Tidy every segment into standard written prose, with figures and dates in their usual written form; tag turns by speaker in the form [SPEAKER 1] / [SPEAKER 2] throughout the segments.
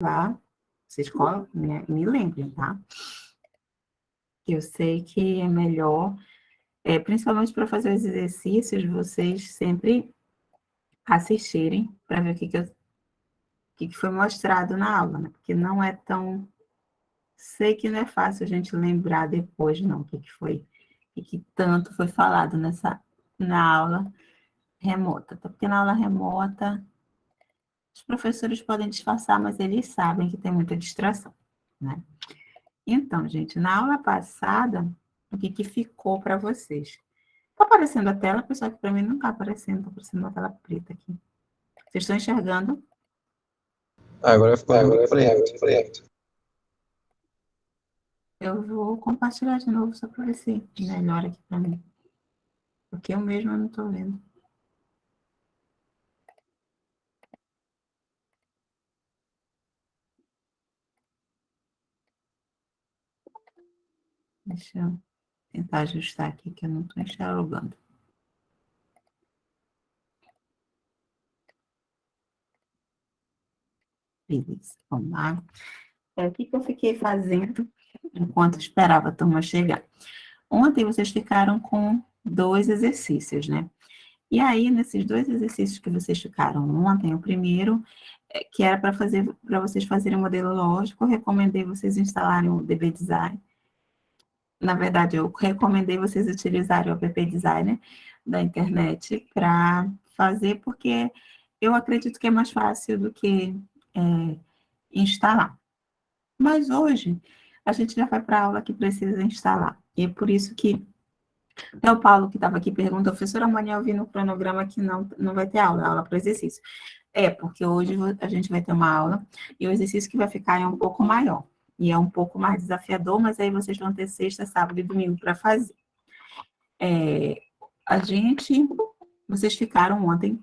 [SPEAKER 1] lá, vocês me lembrem, tá? Eu sei que é melhor, principalmente para fazer os exercícios, vocês sempre assistirem para ver o que foi mostrado na aula, né? Porque não é tão... Sei que não é fácil a gente lembrar depois, não, o que foi, o que tanto foi falado na aula remota. Porque na aula remota, os professores podem disfarçar, mas eles sabem que tem muita distração, né? Então, gente, na aula passada, o que ficou para vocês? Está aparecendo a tela, pessoal, que para mim não está aparecendo uma tela preta aqui. Vocês estão enxergando?
[SPEAKER 2] Agora ficou preto.
[SPEAKER 1] Eu vou compartilhar de novo só para ver se melhora aqui para mim. Porque eu mesma não estou vendo. Deixa eu tentar ajustar aqui, que eu não estou enxergando. Beleza, vamos lá. O que eu fiquei fazendo enquanto esperava a turma chegar? Ontem vocês ficaram com 2 exercícios, né? E aí, nesses 2 exercícios que vocês ficaram ontem, o primeiro, que era para vocês fazerem um modelo lógico, eu recomendei vocês instalarem o DB Design. Na verdade, eu recomendei vocês utilizarem o app Designer da internet para fazer, porque eu acredito que é mais fácil do que instalar. Mas hoje, a gente já vai para a aula que precisa instalar. E é por isso que é o Paulo que estava aqui perguntou, professora, amanhã eu vi no cronograma que não vai ter aula para exercício. Porque hoje a gente vai ter uma aula e o exercício que vai ficar é um pouco maior. E é um pouco mais desafiador, mas aí vocês vão ter sexta, sábado e domingo para fazer. Vocês ficaram ontem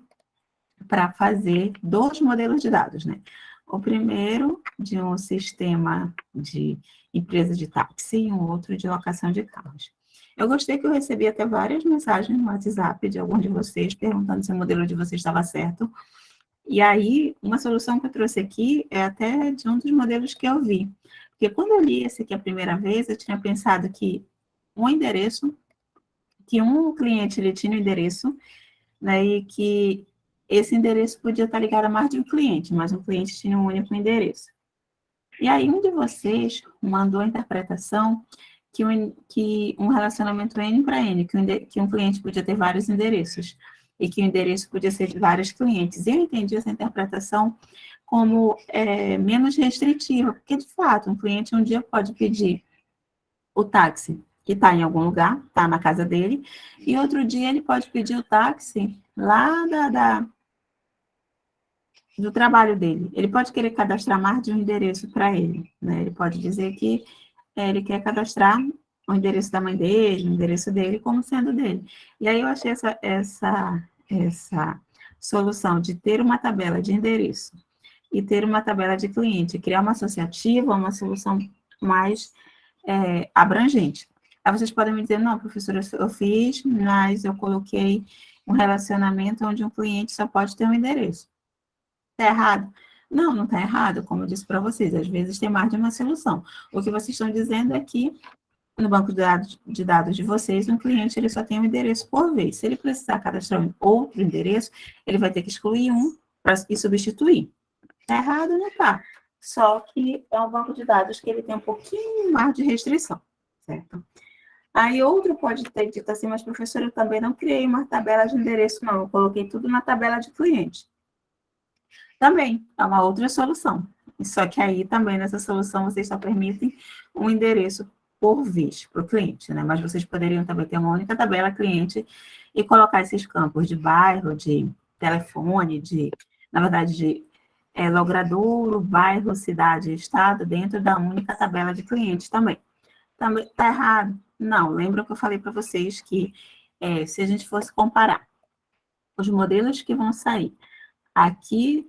[SPEAKER 1] para fazer 2 modelos de dados, né? O primeiro de um sistema de empresa de táxi e um outro de locação de carros. Eu gostei que eu recebi até várias mensagens no WhatsApp de algum de vocês perguntando se o modelo de vocês estava certo. E aí, uma solução que eu trouxe aqui é até de um dos modelos que eu vi. Porque quando eu li esse aqui a primeira vez, eu tinha pensado que que um cliente ele tinha um endereço, né, e que esse endereço podia estar ligado a mais de um cliente, mas um cliente tinha um único endereço. E aí um de vocês mandou a interpretação que um relacionamento N para N, que um cliente podia ter vários endereços, e que o endereço podia ser de vários clientes. E eu entendi essa interpretação como menos restritiva, porque, de fato, um cliente um dia pode pedir o táxi que está em algum lugar, está na casa dele, e outro dia ele pode pedir o táxi lá do trabalho dele. Ele pode querer cadastrar mais de um endereço para ele, né? Ele pode dizer que ele quer cadastrar o endereço da mãe dele, o endereço dele, como sendo dele. E aí eu achei essa solução de ter uma tabela de endereço e ter uma tabela de cliente, criar uma associativa, uma solução mais abrangente. Aí vocês podem me dizer, não, professora, eu fiz, mas eu coloquei um relacionamento onde um cliente só pode ter um endereço. Está errado? Não, não está errado, como eu disse para vocês, às vezes tem mais de uma solução. O que vocês estão dizendo é que no banco de dados de vocês, um cliente ele só tem um endereço por vez. Se ele precisar cadastrar um outro endereço, ele vai ter que excluir um e substituir. Está errado? Não está. Só que é um banco de dados que ele tem um pouquinho mais de restrição, certo? Aí outro pode ter dito assim, mas professora, eu também não criei uma tabela de endereço, não. Eu coloquei tudo na tabela de cliente. Também é uma outra solução. Só que aí também nessa solução vocês só permitem um endereço por vez para o cliente, né? Mas vocês poderiam também ter uma única tabela cliente e colocar esses campos de bairro, de telefone, na verdade, de logradouro, bairro, cidade e estado dentro da única tabela de clientes também. Também está errado? Não, lembra que eu falei para vocês que se a gente fosse comparar os modelos que vão sair aqui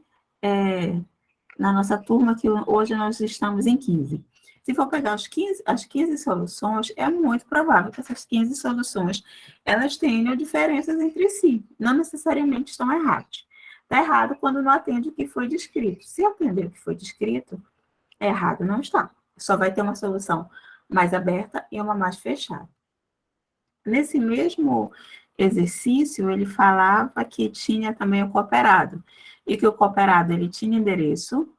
[SPEAKER 1] na nossa turma, que hoje nós estamos em 15. Se for pegar as 15 soluções, é muito provável que essas 15 soluções, elas tenham diferenças entre si, não necessariamente estão erradas. Está errado quando não atende o que foi descrito. Se atender o que foi descrito, errado não está. Só vai ter uma solução mais aberta e uma mais fechada. Nesse mesmo exercício, ele falava que tinha também o cooperado, e que o cooperado ele tinha endereço,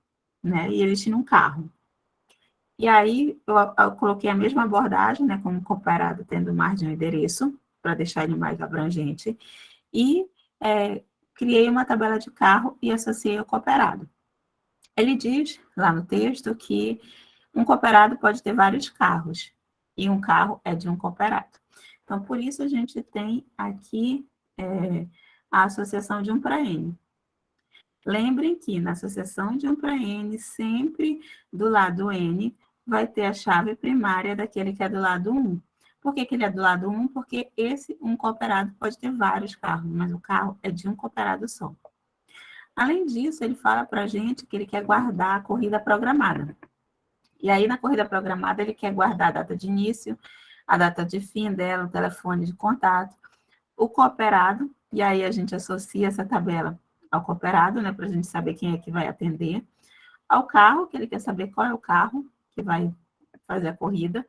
[SPEAKER 1] né, e ele tinha um carro. E aí eu coloquei a mesma abordagem, né, como cooperado tendo mais de um endereço, para deixar ele mais abrangente, e criei uma tabela de carro e associei ao cooperado. Ele diz lá no texto que um cooperado pode ter vários carros, e um carro é de um cooperado. Então, por isso a gente tem aqui a associação de 1 para N. Lembrem que na associação de 1 para N, sempre do lado N, vai ter a chave primária daquele que é do lado 1. Por que ele é do lado 1? Porque esse um cooperado pode ter vários carros, mas o carro é de um cooperado só. Além disso, ele fala para a gente que ele quer guardar a corrida programada. E aí, na corrida programada, ele quer guardar a data de início, a data de fim dela, o telefone de contato, o cooperado, e aí a gente associa essa tabela ao cooperado, né, para a gente saber quem é que vai atender, ao carro, que ele quer saber qual é o carro que vai fazer a corrida,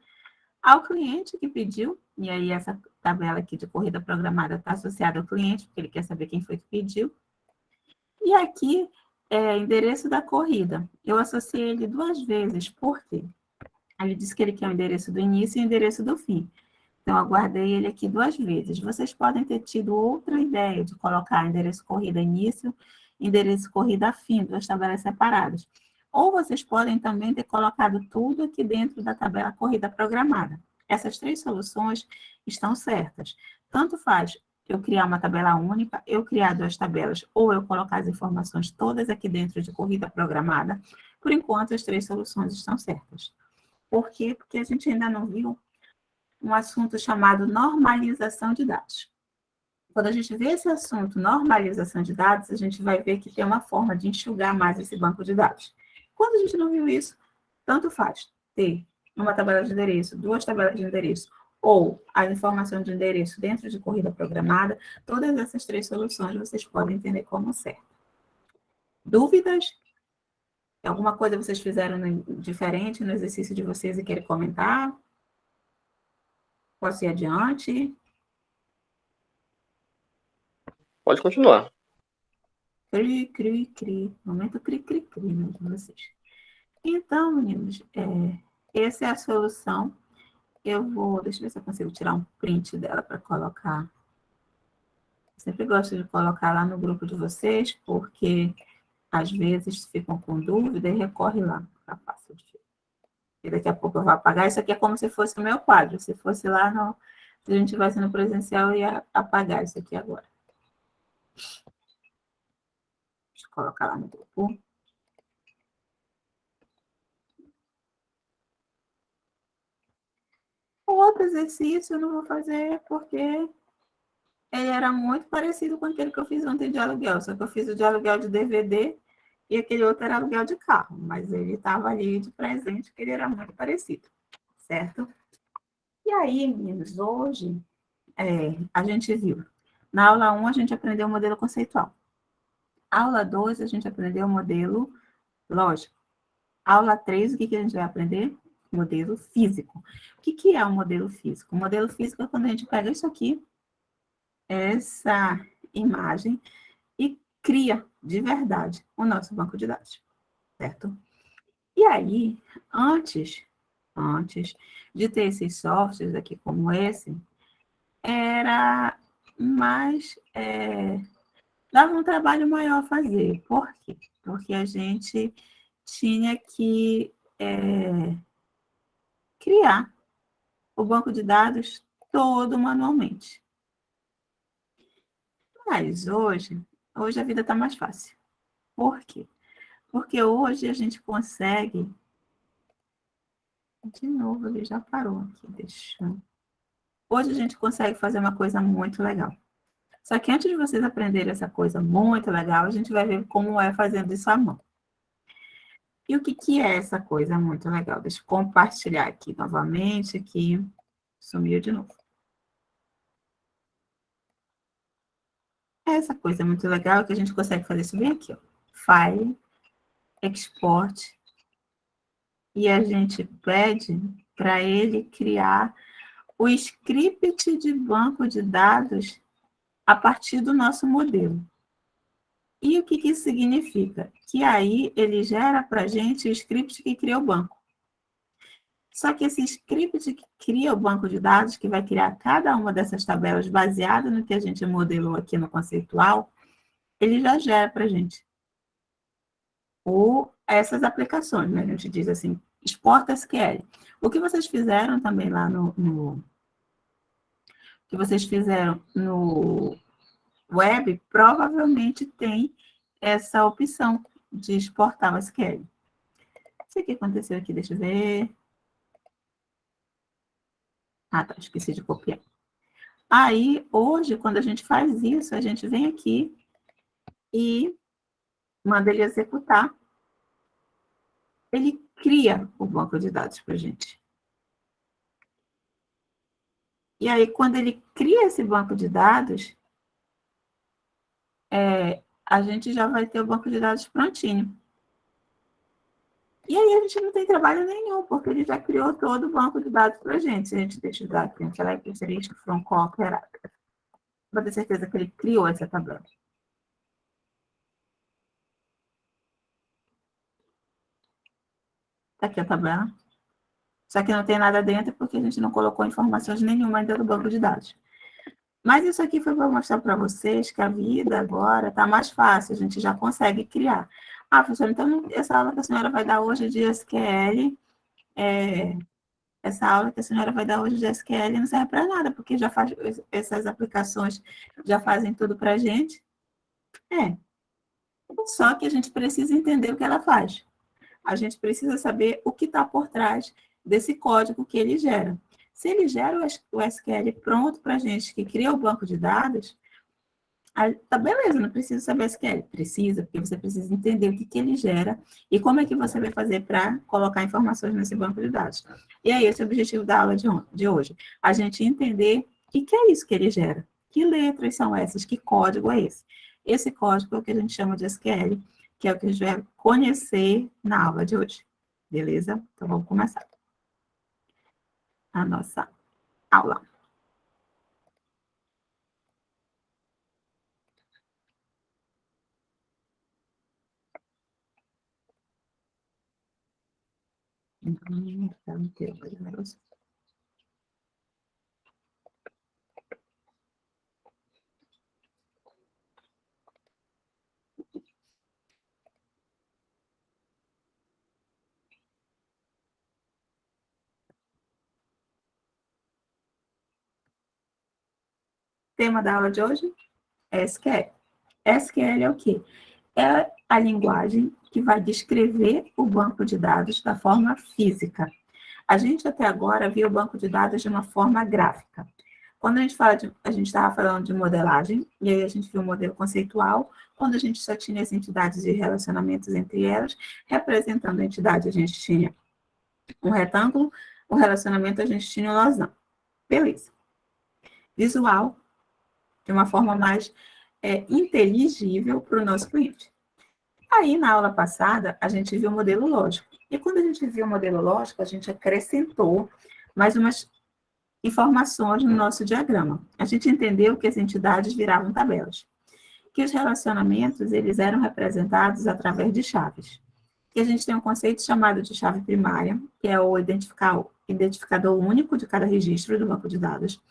[SPEAKER 1] ao cliente que pediu, e aí essa tabela aqui de corrida programada está associada ao cliente, porque ele quer saber quem foi que pediu, e aqui endereço da corrida. Eu associei ele 2 vezes, por quê? Ele disse que ele quer o endereço do início e o endereço do fim. Então, eu guardei ele aqui 2 vezes. Vocês podem ter tido outra ideia de colocar endereço corrida início, endereço corrida fim, 2 tabelas separadas. Ou vocês podem também ter colocado tudo aqui dentro da tabela corrida programada. Essas 3 soluções estão certas. Tanto faz eu criar uma tabela única, eu criar 2 tabelas, ou eu colocar as informações todas aqui dentro de corrida programada. Por enquanto, as 3 soluções estão certas. Por quê? Porque a gente ainda não viu um assunto chamado normalização de dados. Quando a gente vê esse assunto, normalização de dados, a gente vai ver que tem uma forma de enxugar mais esse banco de dados. Quando a gente não viu isso, tanto faz ter uma tabela de endereço, 2 tabelas de endereço, ou a informação de endereço dentro de corrida programada, todas essas 3 soluções vocês podem entender como certo. Dúvidas? Alguma coisa vocês fizeram diferente no exercício de vocês e querem comentar? Posso ir adiante?
[SPEAKER 3] Pode continuar.
[SPEAKER 1] Cri, cri, cri. Momento cri, cri, cri, né, de vocês. Então, meninos, essa é a solução. Eu vou, deixa eu ver se eu consigo tirar um print dela para colocar. Sempre gosto de colocar lá no grupo de vocês, porque às vezes ficam com dúvida e recorre lá. Tá fácil de ver. E daqui a pouco eu vou apagar. Isso aqui é como se fosse o meu quadro. Se fosse lá, se a gente tivesse no presencial, eu ia apagar isso aqui agora. Deixa eu colocar lá no grupo. O outro exercício eu não vou fazer porque ele era muito parecido com aquele que eu fiz ontem de aluguel, só que eu fiz o de aluguel de DVD e aquele outro era aluguel de carro, mas ele estava ali de presente, porque ele era muito parecido, certo? E aí, meninos, hoje a gente viu, na aula 1 a gente aprendeu o modelo conceitual. Aula 2 a gente aprendeu o modelo lógico. Aula 3, o que a gente vai aprender? Modelo físico. O que é um modelo físico? O modelo físico é quando a gente pega isso aqui, essa imagem, e cria de verdade o nosso banco de dados, certo? E aí, antes de ter esses softwares aqui como esse, era mais... dava um trabalho maior a fazer. Por quê? Porque a gente tinha que criar o banco de dados todo manualmente. Mas hoje a vida está mais fácil. Por quê? Porque hoje a gente consegue... De novo, ele já parou aqui, deixa eu... Hoje a gente consegue fazer uma coisa muito legal. Só que antes de vocês aprenderem essa coisa muito legal, a gente vai ver como é fazendo isso à mão. E o que é essa coisa muito legal? Deixa eu compartilhar aqui novamente, que sumiu de novo. Essa coisa é muito legal que a gente consegue fazer isso bem aqui, ó. File, Export, e a gente pede para ele criar o script de banco de dados a partir do nosso modelo. E o que isso significa? Que aí ele gera para a gente o script que cria o banco. Só que esse script que cria o banco de dados, que vai criar cada uma dessas tabelas baseado no que a gente modelou aqui no conceitual, ele já gera para a gente essas aplicações, né? A gente diz assim, exporta SQL. O que vocês fizeram também lá que vocês fizeram no web, provavelmente tem essa opção de exportar o SQL. O que aconteceu aqui? Deixa eu ver. Ah, tá, esqueci de copiar. Aí, hoje, quando a gente faz isso, a gente vem aqui e manda ele executar. Ele cria o banco de dados para a gente. E aí, quando ele cria esse banco de dados, a gente já vai ter o banco de dados prontinho. E aí a gente não tem trabalho nenhum, porque ele já criou todo o banco de dados para a gente. Se a gente deixa o dado aqui, select insertion from cooperate, para ter certeza que ele criou essa tabela. Está aqui a tabela. Só que não tem nada dentro, porque a gente não colocou informações nenhuma ainda do banco de dados. Mas isso aqui foi para mostrar para vocês que a vida agora está mais fácil, a gente já consegue criar. Ah, professora, então essa aula que a senhora vai dar hoje de SQL, essa aula que a senhora vai dar hoje de SQL não serve para nada, porque já faz, essas aplicações já fazem tudo para a gente. Só que a gente precisa entender o que ela faz. A gente precisa saber o que está por trás desse código que ele gera. Se ele gera o SQL pronto para a gente, que cria o banco de dados, tá beleza, não precisa saber SQL. Precisa, porque você precisa entender o que ele gera e como é que você vai fazer para colocar informações nesse banco de dados. E aí, esse é o objetivo da aula de hoje. A gente entender o que é isso que ele gera. Que letras são essas? Que código é esse? Esse código é o que a gente chama de SQL, que é o que a gente vai conhecer na aula de hoje. Beleza? Então, vamos começar a nossa aula. Tema da aula de hoje é SQL. SQL é o quê? É a linguagem que vai descrever o banco de dados da forma física. A gente até agora viu o banco de dados de uma forma gráfica. Quando a gente estava falando de modelagem, e aí a gente viu o modelo conceitual, quando a gente só tinha as entidades e relacionamentos entre elas, representando a entidade, a gente tinha um retângulo, o relacionamento a gente tinha um losango. Beleza. Visual, de uma forma mais inteligível para o nosso cliente. Aí, na aula passada, a gente viu o modelo lógico. E quando a gente viu o modelo lógico, a gente acrescentou mais umas informações no nosso diagrama. A gente entendeu que as entidades viravam tabelas. Que os relacionamentos, eles eram representados através de chaves. E a gente tem um conceito chamado de chave primária, que é o identificador único de cada registro do banco de dados.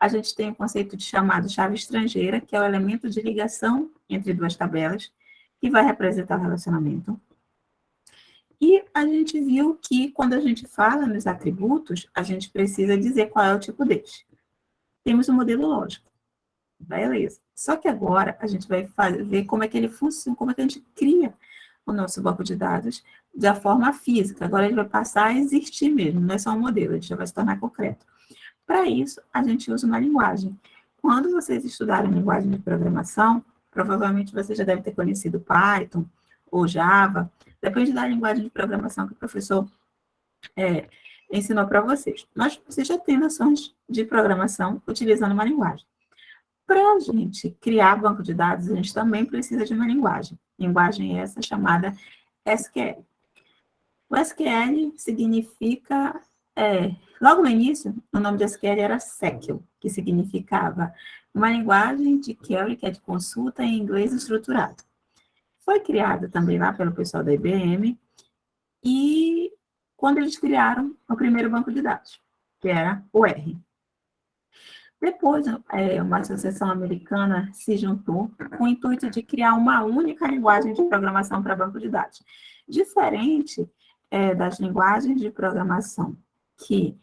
[SPEAKER 1] A gente tem um conceito chamado chave estrangeira, que é o elemento de ligação entre duas tabelas, que vai representar o relacionamento. E a gente viu que, quando a gente fala nos atributos, a gente precisa dizer qual é o tipo deles. Temos um modelo lógico. Beleza. Só que agora a gente vai ver como é que ele funciona, como é que a gente cria o nosso banco de dados da forma física. Agora ele vai passar a existir mesmo, não é só um modelo, ele já vai se tornar concreto. Para isso, a gente usa uma linguagem. Quando vocês estudarem linguagem de programação, provavelmente vocês já devem ter conhecido Python ou Java, depende da linguagem de programação que o professor ensinou para vocês. Mas vocês já têm noções de programação utilizando uma linguagem. Para a gente criar banco de dados, a gente também precisa de uma linguagem. Linguagem essa chamada SQL. O SQL significa... logo no início, o nome de SQL era SEQL, que significava uma linguagem de query, que é de consulta em inglês estruturado. Foi criado também lá pelo pessoal da IBM, e quando eles criaram o primeiro banco de dados, que era o R. Depois, uma associação americana se juntou com o intuito de criar uma única linguagem de programação para banco de dados. Diferente das linguagens de programação que,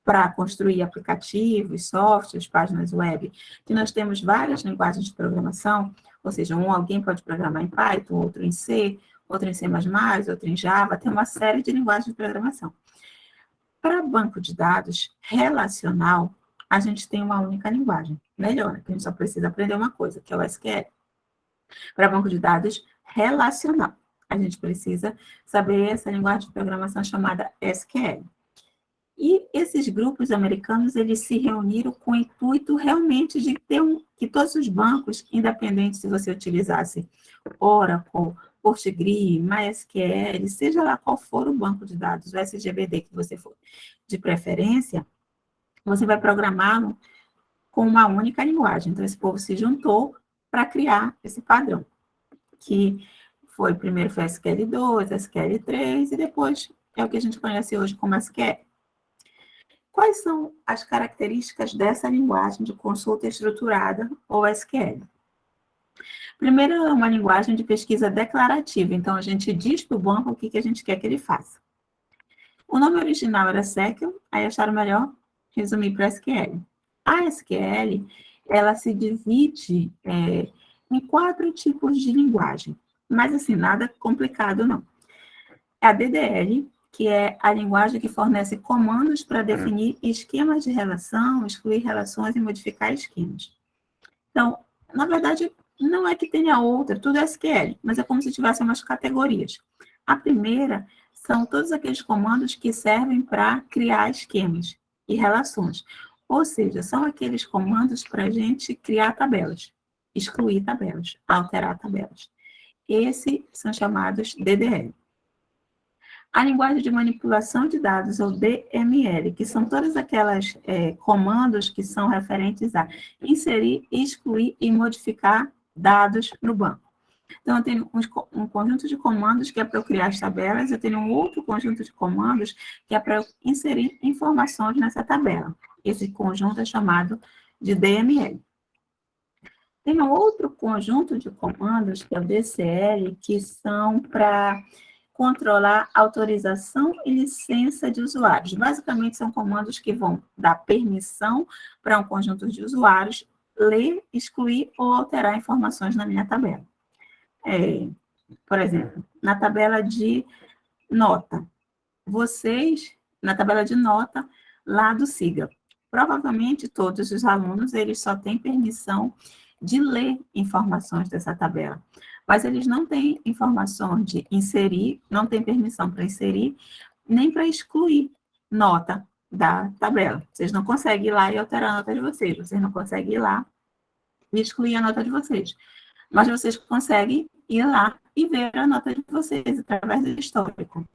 [SPEAKER 1] para construir aplicativos, softwares, páginas web, que nós temos várias linguagens de programação, ou seja, alguém pode programar em Python, outro em C, outro em C++, outro em Java, tem uma série de linguagens de programação. Para banco de dados relacional, a gente tem uma única linguagem. Melhor, que a gente só precisa aprender uma coisa, que é o SQL. Para banco de dados relacional, a gente precisa saber essa linguagem de programação chamada SQL. E esses grupos americanos, eles se reuniram com o intuito realmente de ter que todos os bancos, independente se você utilizasse Oracle, Postgre, MySQL, seja lá qual for o banco de dados, o SGBD que você for de preferência, você vai programá-lo com uma única linguagem. Então, esse povo se juntou para criar esse padrão, que primeiro foi SQL2, SQL3, e depois é o que a gente conhece hoje como SQL. Quais são as características dessa linguagem de consulta estruturada, ou SQL? Primeiro, é uma linguagem de pesquisa declarativa. Então, a gente diz para o banco o que a gente quer que ele faça. O nome original era SEQL, aí acharam melhor resumir para SQL. A SQL, ela se divide em 4 tipos de linguagem. Mas, assim, nada complicado, não. É a DDL, que é a linguagem que fornece comandos para definir esquemas de relação, excluir relações e modificar esquemas. Então, na verdade, não é que tenha outra, tudo é SQL, mas é como se tivesse umas categorias. A primeira são todos aqueles comandos que servem para criar esquemas e relações. Ou seja, são aqueles comandos para a gente criar tabelas, excluir tabelas, alterar tabelas. Esses são chamados DDL. A linguagem de manipulação de dados, ou DML, que são todas aquelas comandos que são referentes a inserir, excluir e modificar dados no banco. Então, eu tenho um conjunto de comandos que é para eu criar as tabelas, eu tenho um outro conjunto de comandos que é para eu inserir informações nessa tabela. Esse conjunto é chamado de DML. Tem um outro conjunto de comandos, que é o DCL, que são para controlar autorização e licença de usuários. Basicamente, são comandos que vão dar permissão para um conjunto de usuários ler, excluir ou alterar informações na minha tabela. Por exemplo, na tabela de nota, na tabela de nota lá do SIGA, provavelmente todos os alunos, eles só têm permissão de ler informações dessa tabela. Mas eles não têm informação de inserir, não têm permissão para inserir, nem para excluir nota da tabela. Vocês não conseguem ir lá e alterar a nota de vocês, vocês não conseguem ir lá e excluir a nota de vocês. Mas vocês conseguem ir lá e ver a nota de vocês através do histórico.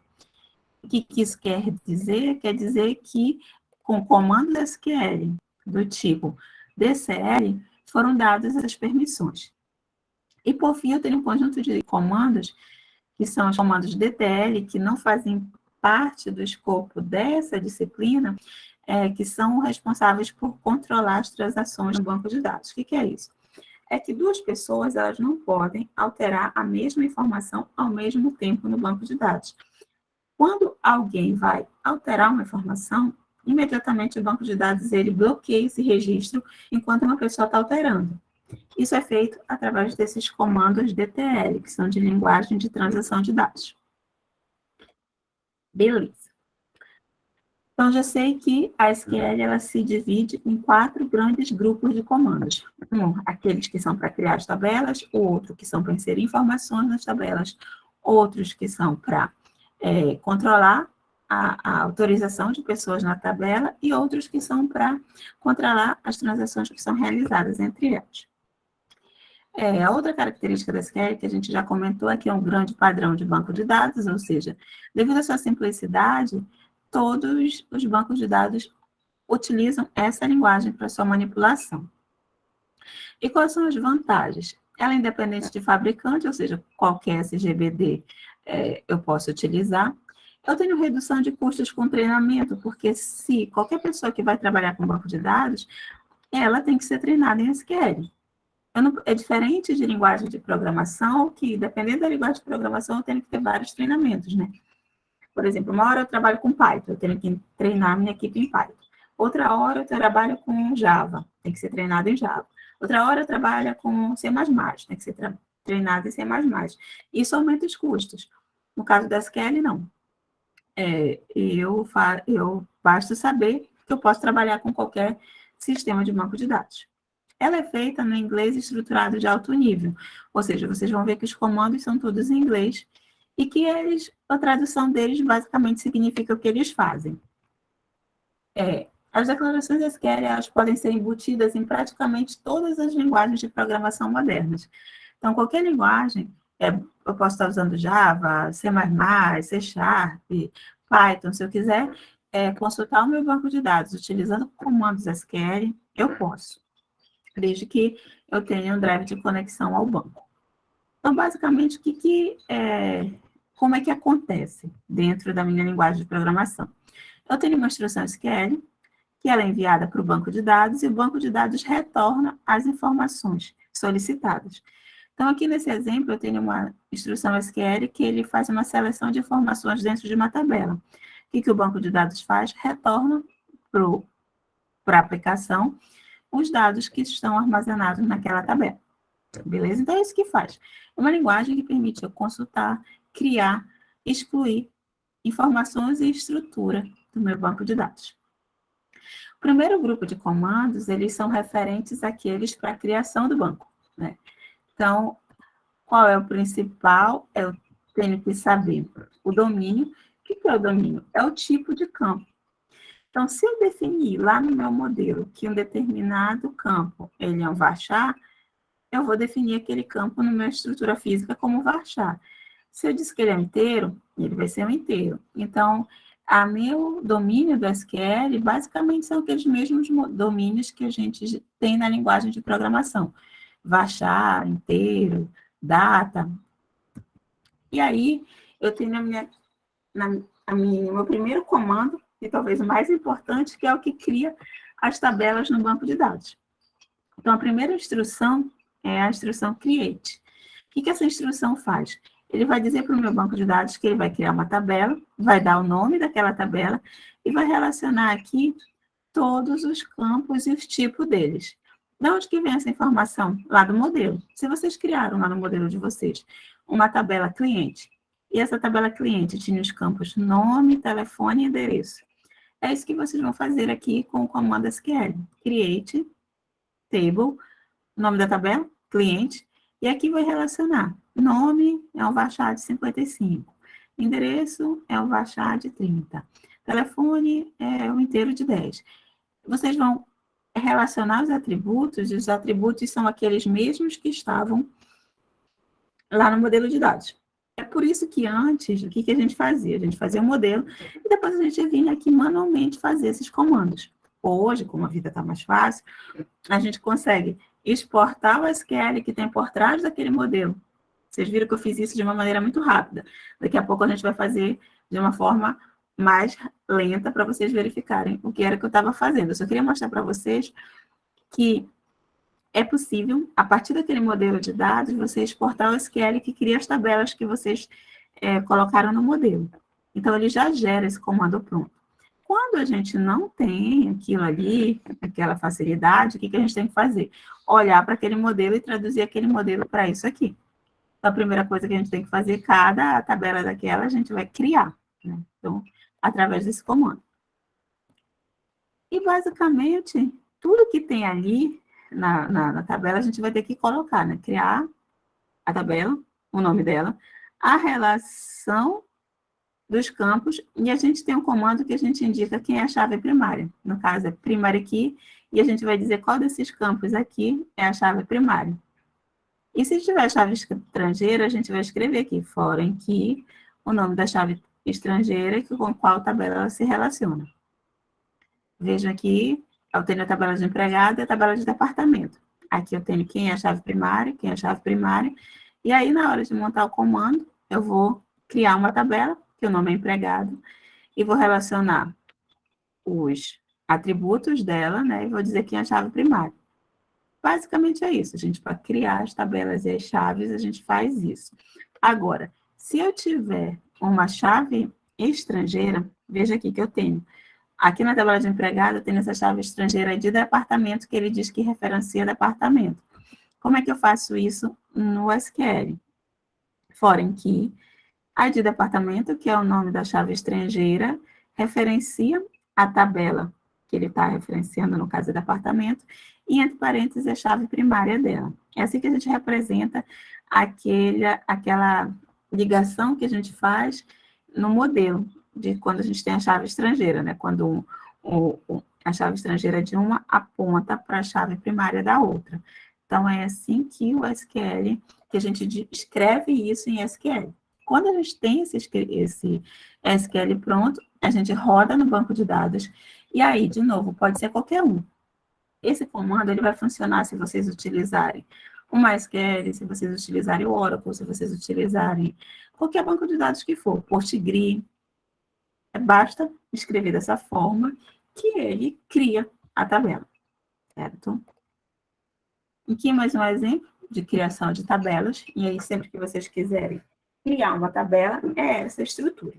[SPEAKER 1] O que isso quer dizer? Quer dizer que com comandos SQL do tipo DCL foram dadas as permissões. E, por fim, eu tenho um conjunto de comandos, que são os comandos DTL, que não fazem parte do escopo dessa disciplina, que são responsáveis por controlar as transações no banco de dados. O que é isso? É que duas pessoas, elas não podem alterar a mesma informação ao mesmo tempo no banco de dados. Quando alguém vai alterar uma informação, imediatamente o banco de dados ele bloqueia esse registro enquanto uma pessoa está alterando. Isso é feito através desses comandos DTL, que são de linguagem de transação de dados. Beleza. Então, já sei que a SQL ela se divide em 4 grandes grupos de comandos. Aqueles que são para criar as tabelas, o outro que são para inserir informações nas tabelas, outros que são para controlar a autorização de pessoas na tabela e outros que são para controlar as transações que são realizadas entre elas. A outra característica da SQL, que a gente já comentou, é que é um grande padrão de banco de dados, ou seja, devido à sua simplicidade, todos os bancos de dados utilizam essa linguagem para sua manipulação. E quais são as vantagens? Ela é independente de fabricante, ou seja, qualquer SGBD eu posso utilizar. Eu tenho redução de custos com treinamento, porque se qualquer pessoa que vai trabalhar com banco de dados, ela tem que ser treinada em SQL. É diferente de linguagem de programação, que dependendo da linguagem de programação, eu tenho que ter vários treinamentos, né? Por exemplo, uma hora eu trabalho com Python, eu tenho que treinar minha equipe em Python. Outra hora eu trabalho com Java, tem que ser treinado em Java. Outra hora eu trabalho com C++, tem que ser treinado em C++. Isso aumenta os custos. No caso da SQL, não. Basta saber que eu posso trabalhar com qualquer sistema de banco de dados. Ela é feita no inglês estruturado de alto nível, ou seja, vocês vão ver que os comandos são todos em inglês e que a tradução deles basicamente significa o que eles fazem. As declarações SQL elas podem ser embutidas em praticamente todas as linguagens de programação modernas. Então, qualquer linguagem, eu posso estar usando Java, C++, C Sharp, Python, se eu quiser consultar o meu banco de dados utilizando comandos SQL, eu posso, desde que eu tenha um drive de conexão ao banco. Então, basicamente, como é que acontece dentro da minha linguagem de programação? Eu tenho uma instrução SQL, que ela é enviada para o banco de dados, e o banco de dados retorna as informações solicitadas. Então, aqui nesse exemplo, eu tenho uma instrução SQL que ele faz uma seleção de informações dentro de uma tabela. O que o banco de dados faz? Retorna para a aplicação os dados que estão armazenados naquela tabela. Beleza? Então, é isso que faz. É uma linguagem que permite eu consultar, criar, excluir informações e estrutura do meu banco de dados. O primeiro grupo de comandos, eles são referentes àqueles para a criação do banco, né? Então, qual é o principal? Eu tenho que saber o domínio. O que é o domínio? É o tipo de campo. Então, se eu definir lá no meu modelo que um determinado campo ele é um varchar, eu vou definir aquele campo na minha estrutura física como varchar. Se eu disser que ele é inteiro, ele vai ser um inteiro. Então, meu domínio do SQL, basicamente, são aqueles mesmos domínios que a gente tem na linguagem de programação. Varchar, inteiro, data. E aí, eu tenho meu primeiro comando, e talvez o mais importante, que é o que cria as tabelas no banco de dados. Então, a primeira instrução é a instrução create. O que essa instrução faz? Ele vai dizer para o meu banco de dados que ele vai criar uma tabela, vai dar o nome daquela tabela e vai relacionar aqui todos os campos e os tipos deles. De onde que vem essa informação? Lá do modelo. Se vocês criaram lá no modelo de vocês uma tabela cliente, e essa tabela cliente tinha os campos nome, telefone e endereço. É isso que vocês vão fazer aqui com o comando SQL. Create, table, nome da tabela, cliente, e aqui vai relacionar. Nome é um varchar de 55. Endereço é um varchar de 30. Telefone é um inteiro de 10. Vocês vão relacionar os atributos, e os atributos são aqueles mesmos que estavam lá no modelo de dados. É por isso que antes, o que a gente fazia? A gente fazia um modelo e depois a gente vinha aqui manualmente fazer esses comandos. Hoje, como a vida está mais fácil, a gente consegue exportar o SQL que tem por trás daquele modelo. Vocês viram que eu fiz isso de uma maneira muito rápida. Daqui a pouco a gente vai fazer de uma forma mais lenta para vocês verificarem o que era que eu estava fazendo. Eu só queria mostrar para vocês que é possível, a partir daquele modelo de dados, você exportar o SQL que cria as tabelas que vocês colocaram no modelo. Então, ele já gera esse comando pronto. Quando a gente não tem aquilo ali, aquela facilidade, o que a gente tem que fazer? Olhar para aquele modelo e traduzir aquele modelo para isso aqui. Então, a primeira coisa que a gente tem que fazer, cada tabela daquela, a gente vai criar, né? Então, através desse comando. E, basicamente, tudo que tem ali na tabela, a gente vai ter que colocar, né? Criar a tabela, o nome dela, a relação dos campos, e a gente tem um comando que a gente indica quem é a chave primária. No caso, é primary key, e a gente vai dizer qual desses campos aqui é a chave primária. E se tiver chave estrangeira, a gente vai escrever aqui, foreign key, o nome da chave estrangeira com qual tabela ela se relaciona. Vejam aqui, eu tenho a tabela de empregado e a tabela de departamento. Aqui eu tenho quem é a chave primária, quem é a chave primária, e aí na hora de montar o comando, eu vou criar uma tabela, que o nome é empregado, e vou relacionar os atributos dela, né, e vou dizer quem é a chave primária. Basicamente é isso, a gente, para criar as tabelas e as chaves, a gente faz isso. Agora, se eu tiver uma chave estrangeira, veja aqui que eu tenho. Aqui na tabela de empregado, eu tenho essa chave estrangeira de departamento, que ele diz que referencia departamento. Como é que eu faço isso no SQL? Foreign key, ID departamento, que é o nome da chave estrangeira, referencia a tabela que ele está referenciando, no caso, é departamento, e entre parênteses a chave primária dela. É assim que a gente representa aquela ligação que a gente faz no modelo, de quando a gente tem a chave estrangeira, né? Quando a chave estrangeira de uma aponta para a chave primária da outra. Então, é assim que o SQL, que a gente escreve isso em SQL. Quando a gente tem esse SQL pronto, a gente roda no banco de dados, e aí, de novo, pode ser qualquer um. Esse comando ele vai funcionar se vocês utilizarem o MySQL, se vocês utilizarem o Oracle, se vocês utilizarem qualquer banco de dados que for, Postgre. Basta escrever dessa forma que ele cria a tabela, certo? Aqui mais um exemplo de criação de tabelas, e aí sempre que vocês quiserem criar uma tabela, é essa estrutura,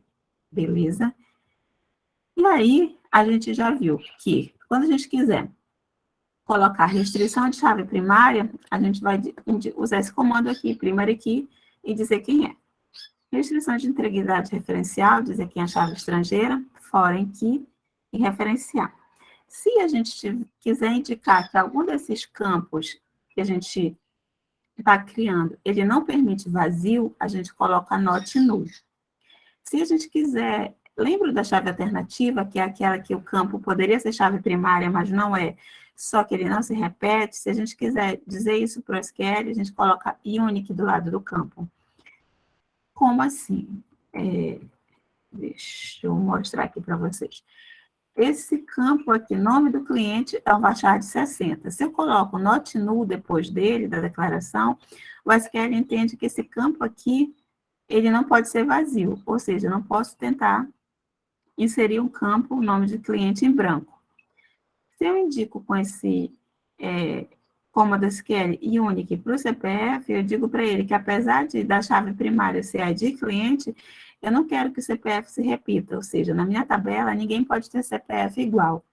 [SPEAKER 1] beleza? E aí, a gente já viu que, quando a gente quiser colocar restrição de chave primária, a gente vai usar esse comando aqui, primary key, e dizer quem é. Restrição de integridade referencial, dizer quem é a chave estrangeira, foreign key, e referenciar. Se a gente quiser indicar que algum desses campos que a gente está criando, ele não permite vazio, a gente coloca not null. Se a gente quiser, lembra da chave alternativa, que é aquela que o campo poderia ser chave primária, mas não é, só que ele não se repete, se a gente quiser dizer isso para o SQL, a gente coloca unique do lado do campo. Como assim? Deixa eu mostrar aqui para vocês. Esse campo aqui, nome do cliente, é o varchar de 60. Se eu coloco not null depois dele, da declaração, o SQL entende que esse campo aqui, ele não pode ser vazio, ou seja, eu não posso tentar inserir um campo, o nome de cliente, em branco. Se eu indico com esse comando SQL e unique para o CPF, eu digo para ele que apesar da chave primária ser ID cliente, eu não quero que o CPF se repita, ou seja, na minha tabela, ninguém pode ter CPF igual.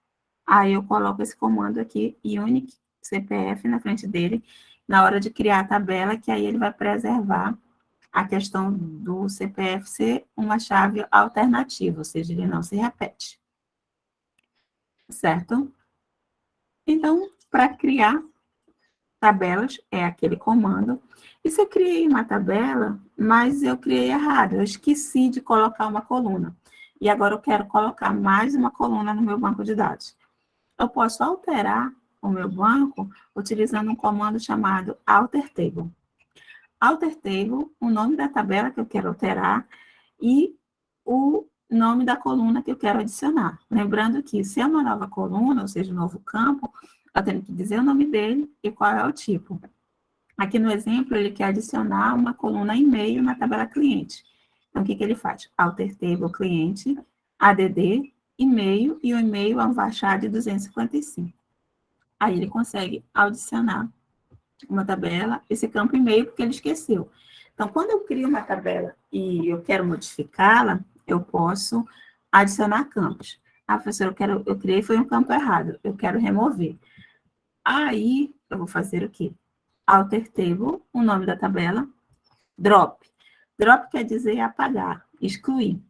[SPEAKER 1] Aí eu coloco esse comando aqui, unique CPF, na frente dele, na hora de criar a tabela, que aí ele vai preservar a questão do CPF ser uma chave alternativa, ou seja, ele não se repete. Certo? Então, para criar tabelas, é aquele comando. E se eu criei uma tabela, mas eu criei errado, eu esqueci de colocar uma coluna. E agora eu quero colocar mais uma coluna no meu banco de dados. Eu posso alterar o meu banco utilizando um comando chamado alter table. Alter table, o nome da tabela que eu quero alterar e o nome da coluna que eu quero adicionar. Lembrando que se é uma nova coluna, ou seja, um novo campo, eu tenho que dizer o nome dele e qual é o tipo. Aqui no exemplo, ele quer adicionar uma coluna e-mail na tabela cliente. Então, o que ele faz? Alter table cliente, add, e-mail, e o e-mail é um varchar de 255. Aí ele consegue adicionar uma tabela, esse campo e-mail, porque ele esqueceu. Então, quando eu crio uma tabela e eu quero modificá-la, eu posso adicionar campos. Ah, professora, eu criei, foi um campo errado, eu quero remover. Aí, eu vou fazer o quê? Alter table, o nome da tabela, drop. Drop quer dizer apagar, excluir.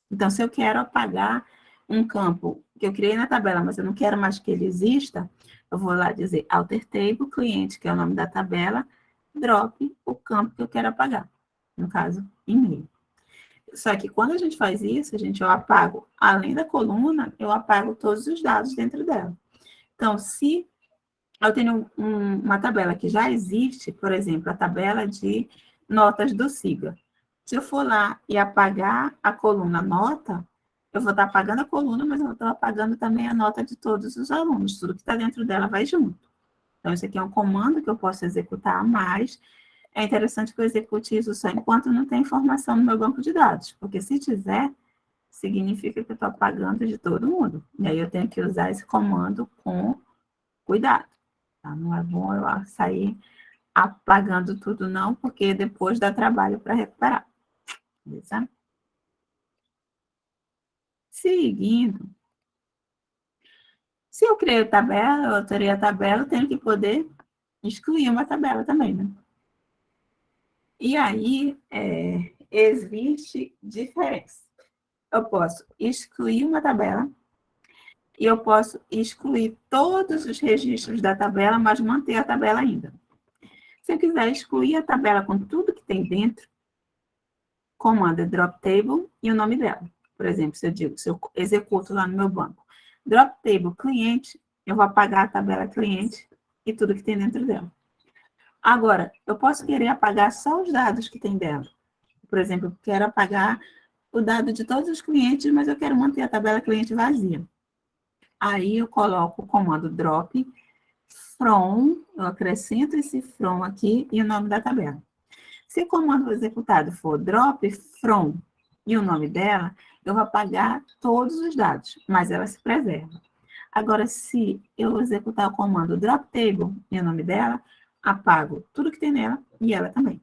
[SPEAKER 1] Então, se eu quero apagar um campo que eu criei na tabela, mas eu não quero mais que ele exista, eu vou lá dizer alter table, cliente, que é o nome da tabela, drop o campo que eu quero apagar. No caso, e-mail. Só que quando a gente faz isso, eu apago, além da coluna, eu apago todos os dados dentro dela. Então, se eu tenho uma tabela que já existe, por exemplo, a tabela de notas do SIGA. Se eu for lá e apagar a coluna nota, eu vou estar apagando a coluna, mas eu vou estar apagando também a nota de todos os alunos. Tudo que está dentro dela vai junto. Então, isso aqui é um comando que eu posso executar, mas é interessante que eu execute isso só enquanto não tem informação no meu banco de dados, porque se tiver, significa que eu estou apagando de todo mundo. E aí eu tenho que usar esse comando com cuidado. Tá? Não é bom eu sair apagando tudo, não, porque depois dá trabalho para recuperar. Beleza? Seguindo. Se eu criei tabela, eu alterei a tabela, eu tenho que poder excluir uma tabela também, né? E aí, existe diferença. Eu posso excluir uma tabela e eu posso excluir todos os registros da tabela, mas manter a tabela ainda. Se eu quiser excluir a tabela com tudo que tem dentro, comando drop table e o nome dela. Por exemplo, se eu executo lá no meu banco, drop table cliente, eu vou apagar a tabela cliente e tudo que tem dentro dela. Agora, eu posso querer apagar só os dados que tem dela. Por exemplo, eu quero apagar o dado de todos os clientes, mas eu quero manter a tabela cliente vazia. Aí eu coloco o comando drop from, eu acrescento esse from aqui e o nome da tabela. Se o comando executado for drop from e o nome dela, eu vou apagar todos os dados, mas ela se preserva. Agora, se eu executar o comando drop table e o nome dela, apago tudo que tem nela e ela também.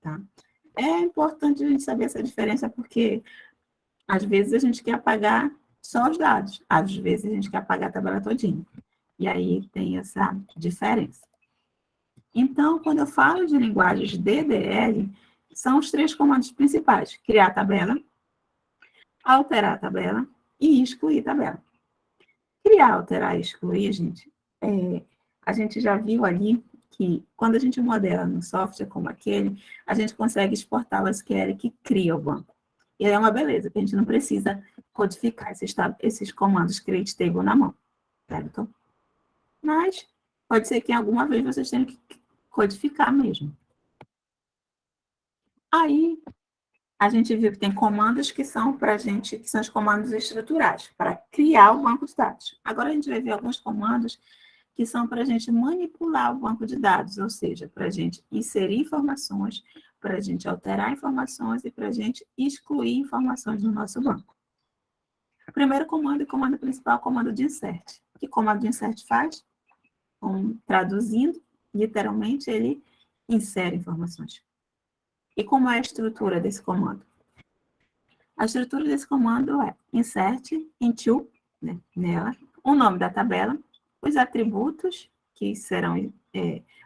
[SPEAKER 1] Tá? É importante a gente saber essa diferença, porque às vezes a gente quer apagar só os dados, às vezes a gente quer apagar a tabela todinha. E aí tem essa diferença. Então, quando eu falo de linguagens DDL, são os 3 comandos principais: criar a tabela, alterar a tabela e excluir a tabela. Criar, alterar e excluir, gente, a gente já viu ali que quando a gente modela no software como aquele, a gente consegue exportar o SQL que cria o banco. E é uma beleza, que a gente não precisa codificar esses comandos create table na mão, certo? Mas pode ser que alguma vez vocês tenham que codificar mesmo. Aí, a gente viu que tem comandos que são para a gente, que são os comandos estruturais, para criar o banco de dados. Agora a gente vai ver alguns comandos que são para a gente manipular o banco de dados, ou seja, para a gente inserir informações, para a gente alterar informações e para a gente excluir informações do nosso banco. O primeiro comando, e comando principal, é o comando de insert. O que o comando de insert faz? Traduzindo, literalmente, ele insere informações. E como é a estrutura desse comando? A estrutura desse comando é insert into, né, nela, o nome da tabela, os atributos que serão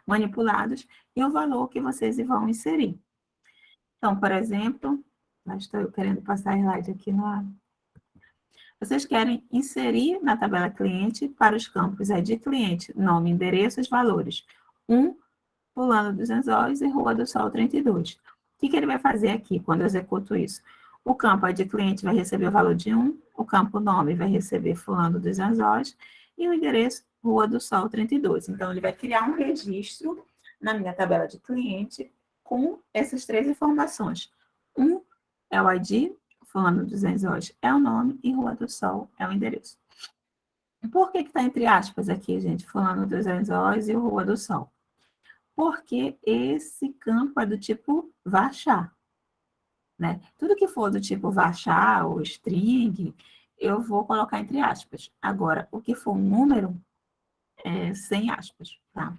[SPEAKER 1] manipulados e o valor que vocês vão inserir. Então, por exemplo, estou querendo passar slide aqui na... Vocês querem inserir na tabela cliente para os campos ID cliente, nome, endereço, os valores. 1, Fulano dos Anzóis e Rua do Sol 32. O que ele vai fazer aqui quando eu executo isso? O campo ID cliente vai receber o valor de 1, o campo nome vai receber Fulano dos Anzóis e o endereço Rua do Sol 32. Então, ele vai criar um registro na minha tabela de cliente com essas 3 informações. 1 é o ID, Fulano dos Anzóis é o nome e Rua do Sol é o endereço. Por que está entre aspas aqui, gente? Fulano dos Anzóis e Rua do Sol. Porque esse campo é do tipo varchar, né? Tudo que for do tipo varchar ou string, eu vou colocar entre aspas. Agora, o que for um número, é sem aspas, tá?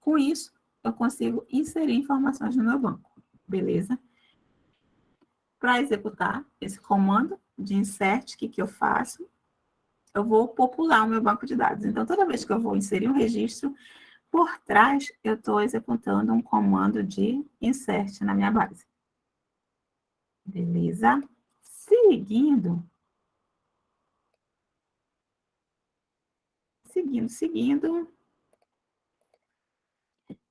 [SPEAKER 1] Com isso, eu consigo inserir informações no meu banco, beleza? Para executar esse comando de insert, o que eu faço? Eu vou popular o meu banco de dados. Então, toda vez que eu vou inserir um registro, por trás, eu estou executando um comando de insert na minha base. Beleza? Seguindo,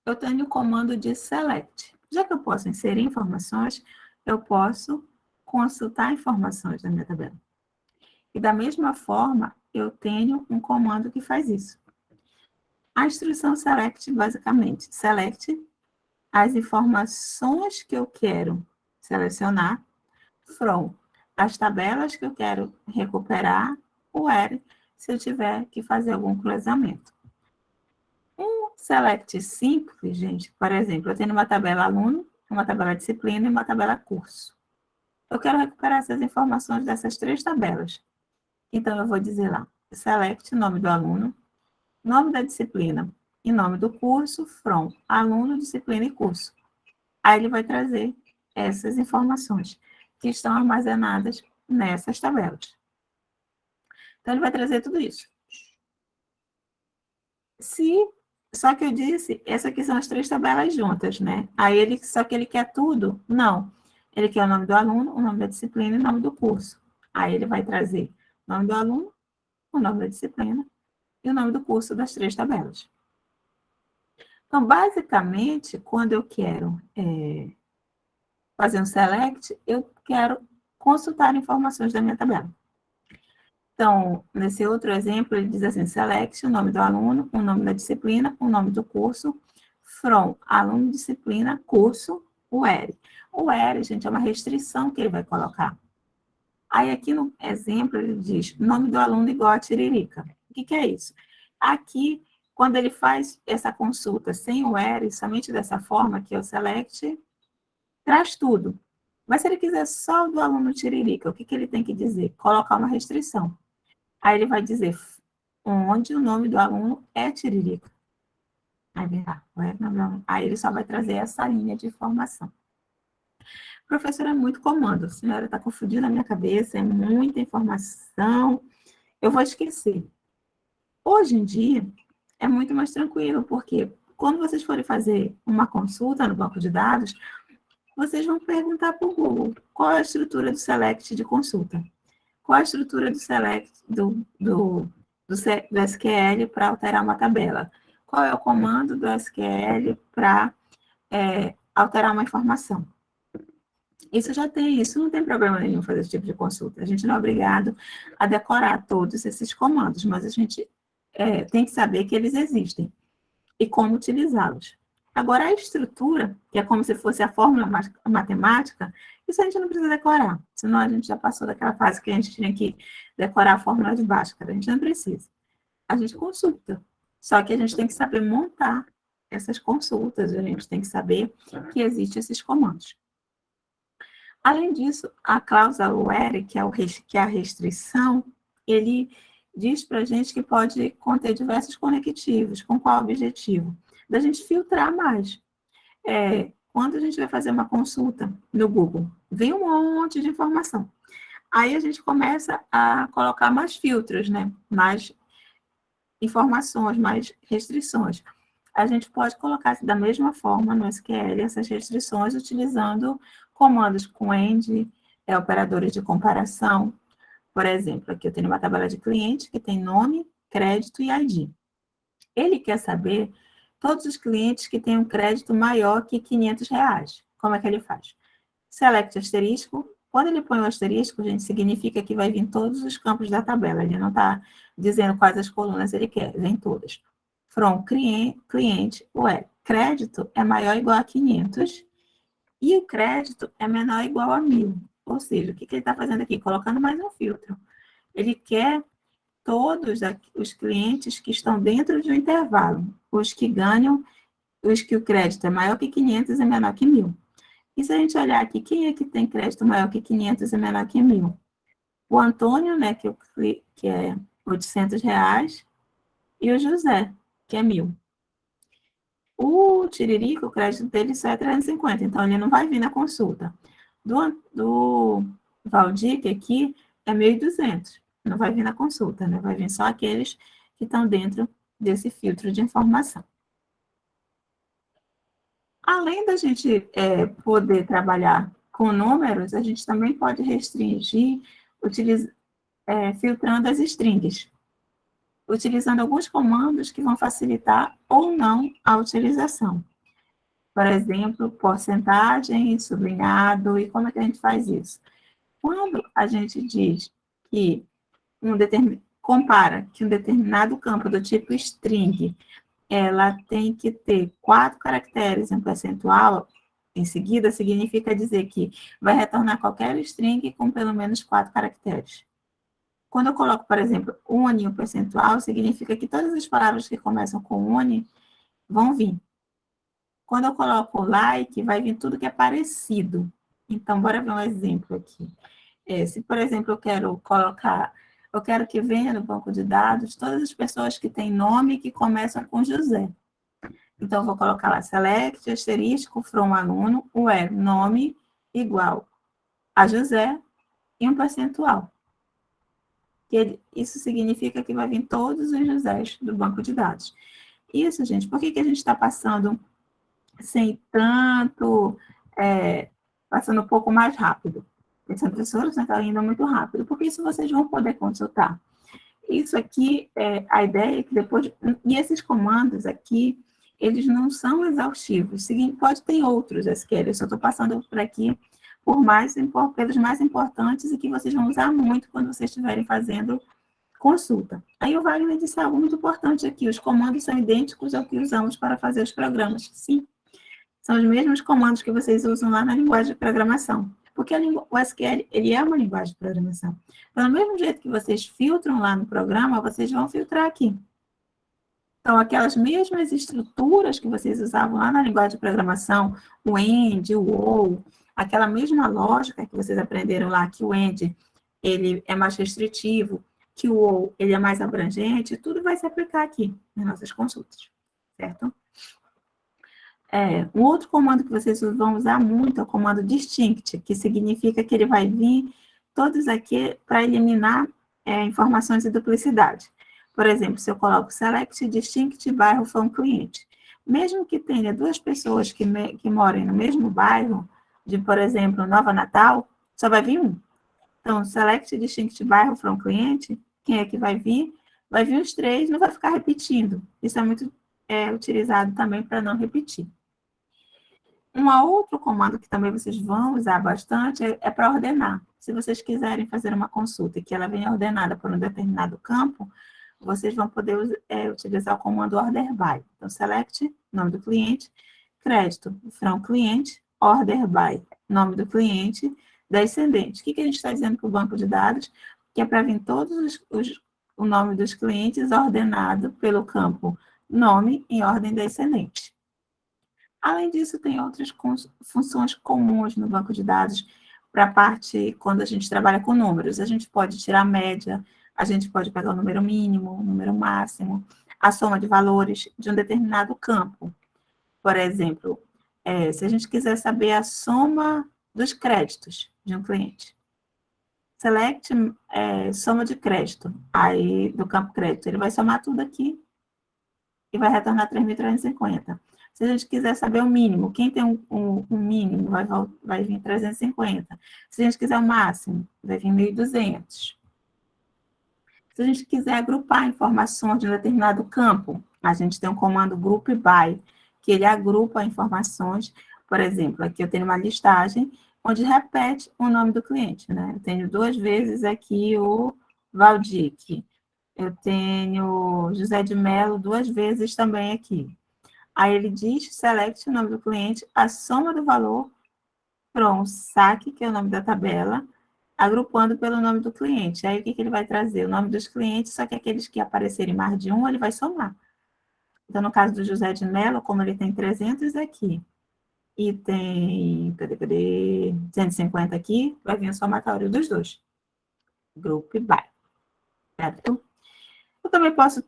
[SPEAKER 1] eu tenho o comando de select. Já que eu posso inserir informações, eu posso consultar informações da minha tabela. E da mesma forma, eu tenho um comando que faz isso. A instrução select, basicamente, select as informações que eu quero selecionar from as tabelas que eu quero recuperar, where, se eu tiver que fazer algum cruzamento. Um select simples, gente, por exemplo, eu tenho uma tabela aluno, uma tabela disciplina e uma tabela curso. Eu quero recuperar essas informações dessas 3 tabelas. Então, eu vou dizer lá, select nome do aluno, nome da disciplina e nome do curso, from aluno, disciplina e curso. Aí ele vai trazer essas informações que estão armazenadas nessas tabelas. Então, ele vai trazer tudo isso. Só que eu disse, essas aqui são as 3 tabelas juntas, né? Só que ele quer tudo? Não. Ele quer o nome do aluno, o nome da disciplina e o nome do curso. Aí ele vai trazer o nome do aluno, o nome da disciplina e o nome do curso das 3 tabelas. Então, basicamente, quando eu quero fazer um select, eu quero consultar informações da minha tabela. Então, nesse outro exemplo, ele diz assim, select o nome do aluno, o nome da disciplina, o nome do curso, from aluno, disciplina, curso, where. O where, gente, é uma restrição que ele vai colocar. Aí, aqui no exemplo, ele diz nome do aluno igual a tiririca. O que é isso? Aqui, quando ele faz essa consulta sem o where, somente dessa forma, que é o select, traz tudo. Mas se ele quiser só o do aluno tiririca, o que ele tem que dizer? Colocar uma restrição. Aí ele vai dizer onde o nome do aluno é tiririca. Aí ele só vai trazer essa linha de informação. Professor, é muito comando. A senhora está confundindo a minha cabeça, é muita informação. Eu vou esquecer. Hoje em dia, é muito mais tranquilo, porque quando vocês forem fazer uma consulta no banco de dados, vocês vão perguntar para o Google qual é a estrutura do select de consulta. Qual a estrutura do select do SQL para alterar uma tabela? Qual é o comando do SQL para alterar uma informação? Isso já tem, isso não tem problema nenhum fazer esse tipo de consulta. A gente não é obrigado a decorar todos esses comandos, mas a gente tem que saber que eles existem e como utilizá-los. Agora, a estrutura, que é como se fosse a fórmula matemática, isso a gente não precisa decorar, senão a gente já passou daquela fase que a gente tinha que decorar a fórmula de Bhaskara. A gente não precisa. A gente consulta. Só que a gente tem que saber montar essas consultas, a gente tem que saber que existem esses comandos. Além disso, a cláusula where, que é a restrição, ele diz para a gente que pode conter diversos conectivos. Com qual objetivo? Da gente filtrar mais. Quando a gente vai fazer uma consulta no Google, vem um monte de informação. Aí a gente começa a colocar mais filtros, né? Mais informações, mais restrições. A gente pode colocar da mesma forma no SQL essas restrições utilizando comandos com AND, operadores de comparação. Por exemplo, aqui eu tenho uma tabela de cliente que tem nome, crédito e ID. Ele quer saber todos os clientes que têm um crédito maior que R$500. Como é que ele faz? Select asterisco. Quando ele põe o asterisco, gente, significa que vai vir todos os campos da tabela. Ele não está dizendo quais as colunas ele quer, vem todas. From cliente, crédito é maior ou igual a 500 e o crédito é menor ou igual a 1.000. Ou seja, o que ele está fazendo aqui? Colocando mais um filtro. Ele quer todos os clientes que estão dentro de um intervalo, os que ganham, os que o crédito é maior que 500 e menor que 1.000. E se a gente olhar aqui, quem é que tem crédito maior que 500 e menor que 1.000? O Antônio, né, que é R$800, e o José, que é 1.000. O Tiririca, o crédito dele só é 350, então ele não vai vir na consulta. Do Valdir, que aqui é 1.200, não vai vir na consulta, né? Vai vir só aqueles que estão dentro desse filtro de informação. Além da gente poder trabalhar com números, a gente também pode restringir, filtrando as strings, utilizando alguns comandos que vão facilitar ou não a utilização. Por exemplo, porcentagem, sublinhado, e como é que a gente faz isso? quando a gente diz que compara que um determinado campo do tipo string, ela tem que ter 4 caracteres em percentual, em seguida, significa dizer que vai retornar qualquer string com pelo menos 4 caracteres. Quando eu coloco, por exemplo, uni um percentual, significa que todas as palavras que começam com uni vão vir. Quando eu coloco like, vai vir tudo que é parecido. Então, bora ver um exemplo aqui. Se, por exemplo, eu quero que venha no banco de dados todas as pessoas que têm nome que começam com José. Então, eu vou colocar lá, select, asterisco, from aluno, where, nome, igual a José, e um percentual. Isso significa que vai vir todos os Josés do banco de dados. Isso, gente, por que a gente está passando sem tanto, passando um pouco mais rápido? Essa professora está indo muito rápido, porque isso vocês vão poder consultar. Isso aqui, a ideia é que depois... E esses comandos aqui, eles não são exaustivos. Pode ter outros SQL, eu só estou passando por aqui pelos mais importantes e que vocês vão usar muito quando vocês estiverem fazendo consulta. Aí o Wagner disse algo muito importante aqui, os comandos são idênticos ao que usamos para fazer os programas. Sim, são os mesmos comandos que vocês usam lá na linguagem de programação. Porque o SQL, ele é uma linguagem de programação. Então, do mesmo jeito que vocês filtram lá no programa, vocês vão filtrar aqui. Então, aquelas mesmas estruturas que vocês usavam lá na linguagem de programação, o AND, o OR, aquela mesma lógica que vocês aprenderam lá, que o AND ele é mais restritivo, que o OR ele é mais abrangente, tudo vai se aplicar aqui nas nossas consultas, certo? Um outro comando que vocês vão usar muito é o comando distinct, que significa que ele vai vir todos aqui para eliminar informações de duplicidade. Por exemplo, se eu coloco select distinct bairro from cliente, mesmo que tenha 2 pessoas que morem no mesmo bairro, por exemplo, Nova Natal, só vai vir um. Então, select distinct bairro from cliente, quem é que vai vir? Vai vir os 3, não vai ficar repetindo. Isso é muito utilizado também para não repetir. Um outro comando que também vocês vão usar bastante é para ordenar. Se vocês quiserem fazer uma consulta e que ela venha ordenada por um determinado campo, vocês vão poder utilizar o comando order by. Então, select, nome do cliente, crédito, from cliente, order by, nome do cliente, descendente. O que a gente está dizendo para o banco de dados? Que é para vir todos o nome dos clientes ordenado pelo campo nome em ordem descendente. Além disso, tem outras funções comuns no banco de dados para a parte, quando a gente trabalha com números. A gente pode tirar a média, a gente pode pegar o número mínimo, o número máximo, a soma de valores de um determinado campo. Por exemplo, se a gente quiser saber a soma dos créditos de um cliente. Select soma de crédito, aí do campo crédito. Ele vai somar tudo aqui e vai retornar 3.350. Se a gente quiser saber o mínimo, quem tem um mínimo vai vir 350. Se a gente quiser o máximo, vai vir 1.200. Se a gente quiser agrupar informações de um determinado campo, a gente tem um comando group by, que ele agrupa informações. Por exemplo, aqui eu tenho uma listagem onde repete o nome do cliente, né? Eu tenho 2 vezes aqui o Valdic. Eu tenho José de Mello 2 vezes também aqui. Aí ele diz, select o nome do cliente, a soma do valor from saque, que é o nome da tabela, agrupando pelo nome do cliente. Aí o que ele vai trazer? O nome dos clientes, só que aqueles que aparecerem mais de um, ele vai somar. Então, no caso do José de Mello, como ele tem 300 aqui, e tem 250 aqui, vai vir o somatório dos 2. Group by. Certo? Eu também posso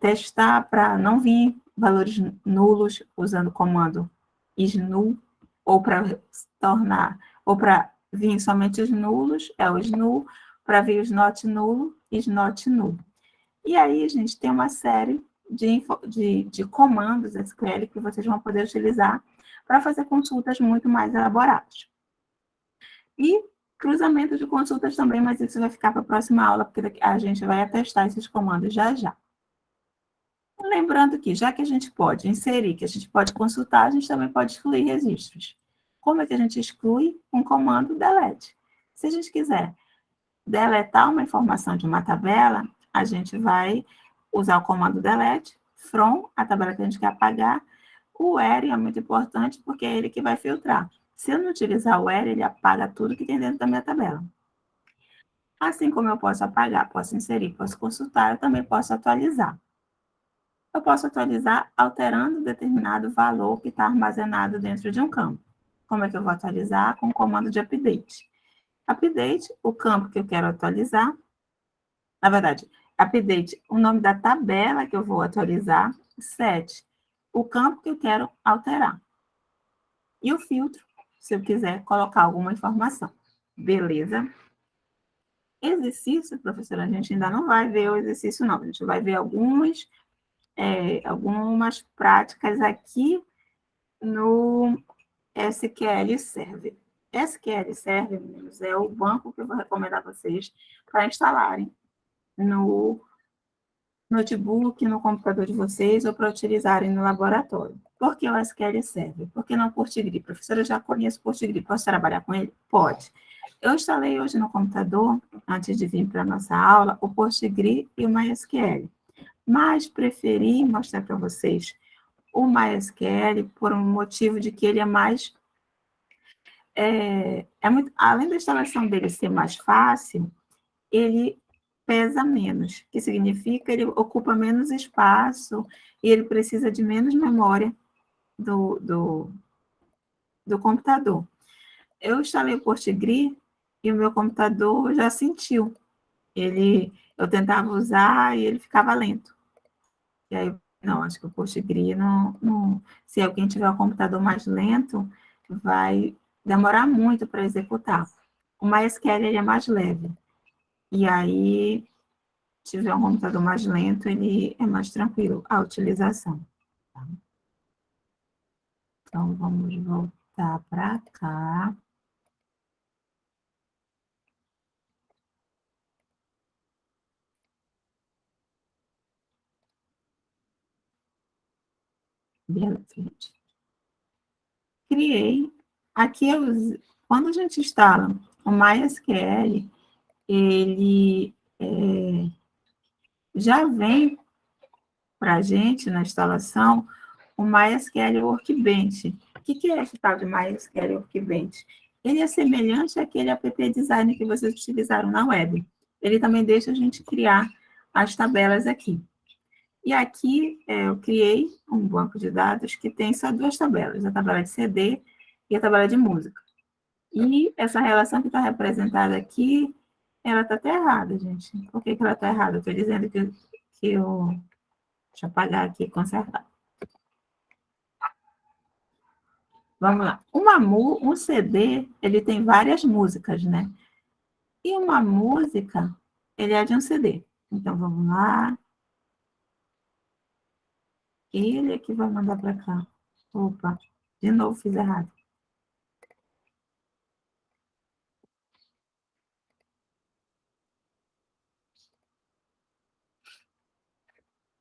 [SPEAKER 1] testar para não vir valores nulos usando o comando isNull, ou para vir somente os nulos, o isNull, para vir os not null, isNot null. E aí, gente, tem uma série de comandos SQL que vocês vão poder utilizar para fazer consultas muito mais elaboradas. E cruzamento de consultas também, mas isso vai ficar para a próxima aula, porque a gente vai atestar esses comandos já já. Lembrando que, já que a gente pode inserir, que a gente pode consultar, a gente também pode excluir registros. Como é que a gente exclui? Um comando delete. Se a gente quiser deletar uma informação de uma tabela, a gente vai usar o comando delete, from, a tabela que a gente quer apagar. O where é muito importante porque é ele que vai filtrar. Se eu não utilizar o where, ele apaga tudo que tem dentro da minha tabela. Assim como eu posso apagar, posso inserir, posso consultar, eu também posso atualizar. Eu posso atualizar alterando determinado valor que está armazenado dentro de um campo. Como é que eu vou atualizar? Com o comando de update. Update, o campo que eu quero atualizar. Na verdade, update, o nome da tabela que eu vou atualizar. Set, o campo que eu quero alterar. E o filtro, se eu quiser colocar alguma informação. Beleza? Exercício, professora, a gente ainda não vai ver o exercício, não. A gente vai ver algumas práticas aqui no SQL Server. SQL Server, meninos, é o banco que eu vou recomendar a vocês para instalarem no notebook, no computador de vocês ou para utilizarem no laboratório. Por que o SQL Server? Por que não o Postgre? Professora, eu já conheço o Postgre, posso trabalhar com ele? Pode. Eu instalei hoje no computador, antes de vir para a nossa aula, o Postgre e o MySQL. Mas preferi mostrar para vocês o MySQL por um motivo de que ele é mais... além da instalação dele ser mais fácil, ele pesa menos, que significa ele ocupa menos espaço e ele precisa de menos memória do computador. Eu instalei o Postgre e o meu computador já sentiu. Eu tentava usar e ele ficava lento. E aí, não, acho que o Postgre não... Se alguém tiver um computador mais lento, vai demorar muito para executar. O MySQL ele é mais leve. E aí, se tiver um computador mais lento, ele é mais tranquilo a utilização. Tá? Então, vamos voltar para cá. Beleza, gente. Criei. Aqui, quando a gente instala o MySQL, ele já vem para a gente, na instalação, o MySQL Workbench. O que é esse tal de MySQL Workbench? Ele é semelhante àquele app design que vocês utilizaram na web. Ele também deixa a gente criar as tabelas aqui. E aqui eu criei um banco de dados que tem só duas tabelas, a tabela de CD e a tabela de música. E essa relação que está representada aqui, ela está até errada, gente. Por que ela está errada? Eu estou dizendo que eu... Deixa eu apagar aqui e consertar. Vamos lá. Um CD, ele tem várias músicas, né? E uma música, ele é de um CD. Então, vamos lá. Ele aqui vai mandar para cá. Opa, de novo fiz errado.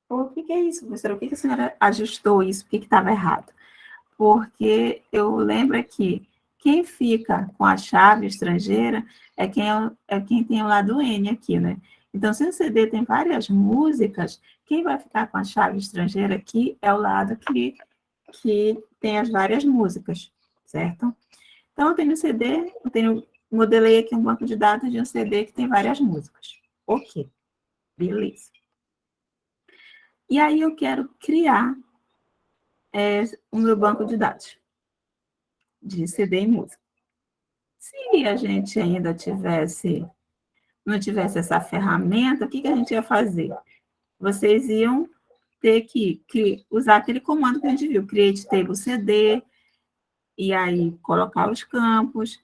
[SPEAKER 1] O que é isso, professora? O que a senhora ajustou isso? Por que estava errado? Porque eu lembro que quem fica com a chave estrangeira é quem tem o lado N aqui, né? Então, se o CD tem várias músicas, quem vai ficar com a chave estrangeira aqui é o lado que tem as várias músicas, certo? Então, eu tenho CD, modelei aqui um banco de dados de um CD que tem várias músicas. Ok, beleza. E aí eu quero criar o meu banco de dados de CD e música. Se a gente ainda não tivesse essa ferramenta, o que a gente ia fazer? Vocês iam ter que usar aquele comando que a gente viu, create table CD, e aí colocar os campos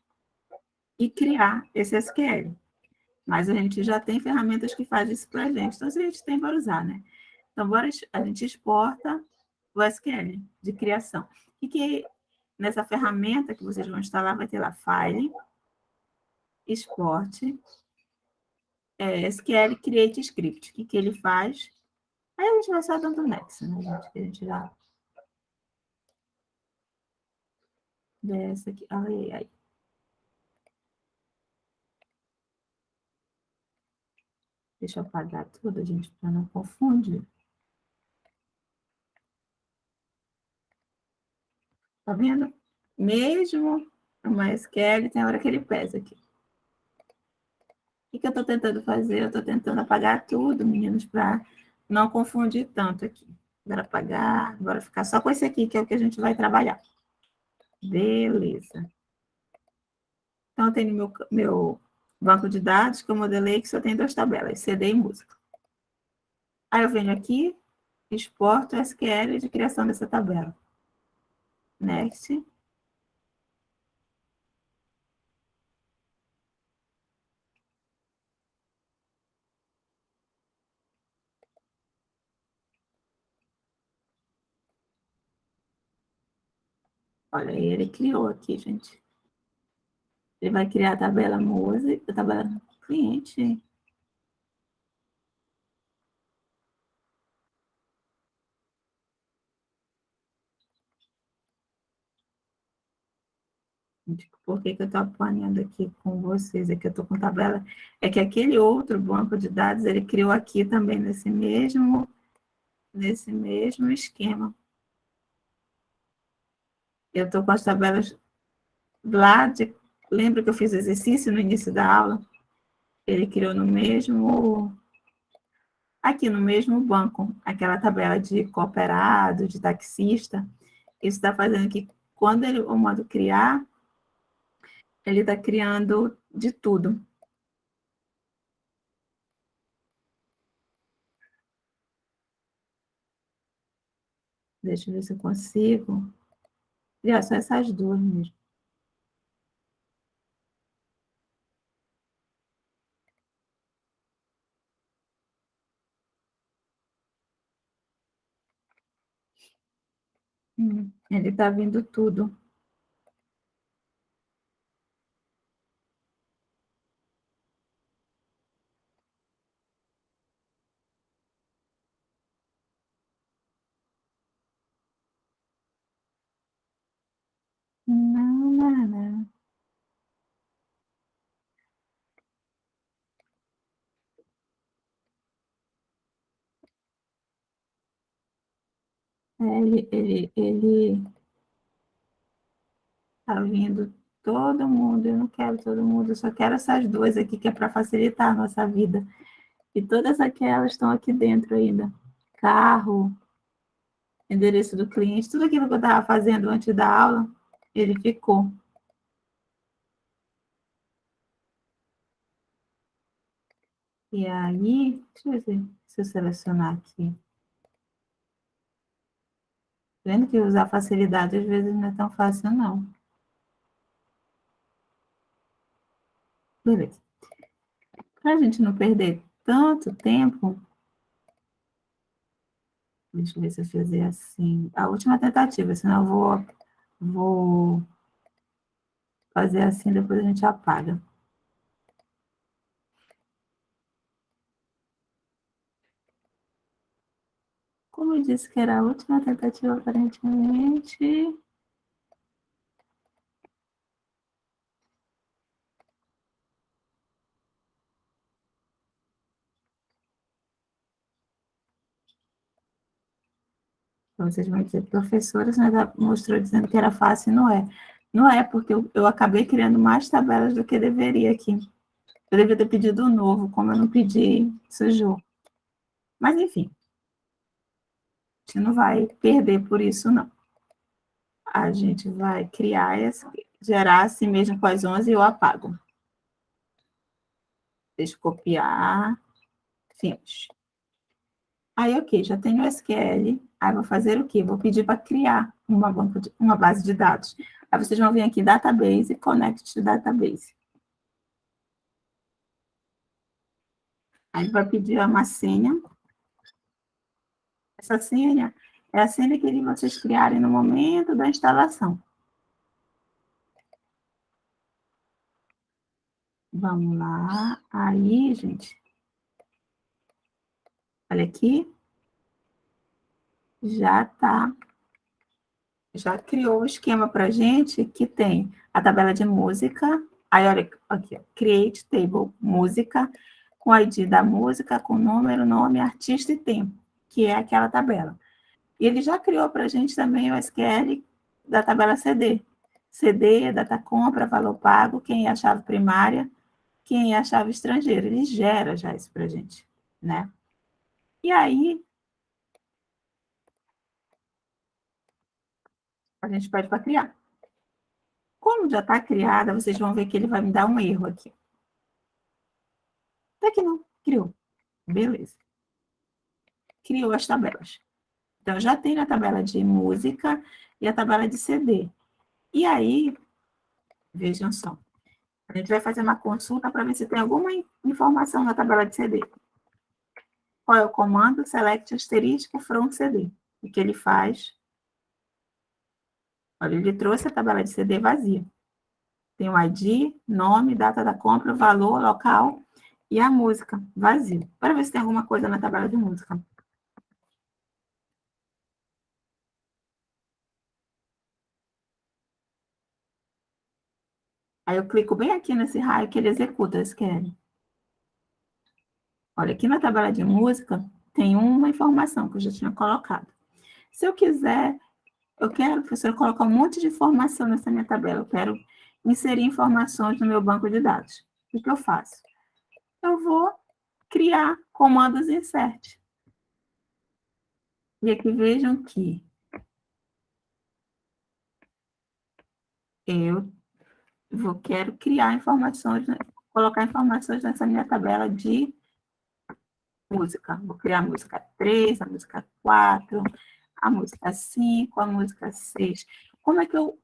[SPEAKER 1] e criar esse SQL. Mas a gente já tem ferramentas que fazem isso para a gente, então a gente tem para usar, né? Então, a gente exporta o SQL de criação. E que nessa ferramenta que vocês vão instalar, vai ter lá File, Export, SQL Create Script. O que ele faz? Aí a gente vai só dando next, né, gente? Que a gente já... Dessa aqui. Ai, ai. Deixa eu apagar tudo, gente, para não confundir. Tá vendo? Mesmo o MySQL, tem hora que ele pesa aqui. O que eu estou tentando fazer? Eu estou tentando apagar tudo, meninos, para não confundir tanto aqui. Agora apagar, agora ficar só com esse aqui, que é o que a gente vai trabalhar. Beleza. Então, eu tenho meu banco de dados que eu modelei, que só tem 2 tabelas, CD e música. Aí eu venho aqui, exporto o SQL de criação dessa tabela. Next. Olha, ele criou aqui, gente. Ele vai criar a tabela música, a tabela cliente. Por que eu estou apanhando aqui com vocês? É que eu estou com tabela. É que aquele outro banco de dados, ele criou aqui também nesse mesmo esquema. Eu estou com as tabelas lá de... Lembra que eu fiz exercício no início da aula? Ele criou no mesmo... Aqui no mesmo banco, aquela tabela de cooperado, de taxista. Isso está fazendo que, quando eu mando criar, ele está criando de tudo. Deixa eu ver se eu consigo. Já só essas duas mesmo. Ele está vindo tudo. Não, não, não. Ele está vindo todo mundo. Eu não quero todo mundo, eu só quero essas duas aqui, que é para facilitar a nossa vida. E todas aquelas estão aqui dentro ainda. Carro, endereço do cliente, tudo aquilo que eu estava fazendo antes da aula, ele ficou. E aí, deixa eu ver se eu selecionar aqui. Vendo que usar facilidade às vezes não é tão fácil, não. Beleza. Para a gente não perder tanto tempo, deixa eu ver se eu fizer assim. A última tentativa, senão eu vou fazer assim, depois a gente apaga. Como eu disse que era a última tentativa, aparentemente. Vocês vão dizer, professora, você ainda mostrou dizendo que era fácil, não é. Não é, porque eu acabei criando mais tabelas do que deveria aqui. Eu devia ter pedido um novo, como eu não pedi, sujou. Mas, enfim, a gente não vai perder por isso, não. A gente vai criar, gerar assim mesmo com as 11 e eu apago. Deixa eu copiar. Finish. Aí, ok, já tenho o SQL. Aí, vou fazer o quê? Vou pedir para criar uma base de dados. Aí, vocês vão vir aqui, Database, Connect to Database. Aí, vai pedir uma senha. Essa senha é a senha que vocês criarem no momento da instalação. Vamos lá. Aí, gente. Olha aqui. Já está. Já criou o esquema para a gente que tem a tabela de música. Aí, olha aqui, ó, Create Table Música. com o ID da música, com número, nome, artista e tempo, que é aquela tabela. E ele já criou para a gente também o SQL da tabela CD. CD, data compra, valor pago, quem é a chave primária, quem é a chave estrangeira. Ele gera já isso para a gente, né? E aí, a gente pede para criar. Como já está criada, vocês vão ver que ele vai me dar um erro aqui. Até que não, criou. Beleza. Criou as tabelas. Então, já tem a tabela de música e a tabela de CD. E aí, vejam só, a gente vai fazer uma consulta para ver se tem alguma informação na tabela de CD. Qual é o comando? Select asterisco from CD. O que ele faz? Olha, ele trouxe a tabela de CD vazia. Tem o ID, nome, data da compra, valor, local e a música, vazio. Para ver se tem alguma coisa na tabela de música. Aí eu clico bem aqui nesse raio que ele executa o SQL. Olha, aqui na tabela de música tem uma informação que eu já tinha colocado. Se eu quiser, eu quero, professor, colocar um monte de informação nessa minha tabela. Eu quero inserir informações no meu banco de dados. O que eu faço? Eu vou criar comandos insert. E aqui vejam que quero criar informações, colocar informações nessa minha tabela de música. Vou criar a música 3, a música 4, a música 5, a música 6. Como é que eu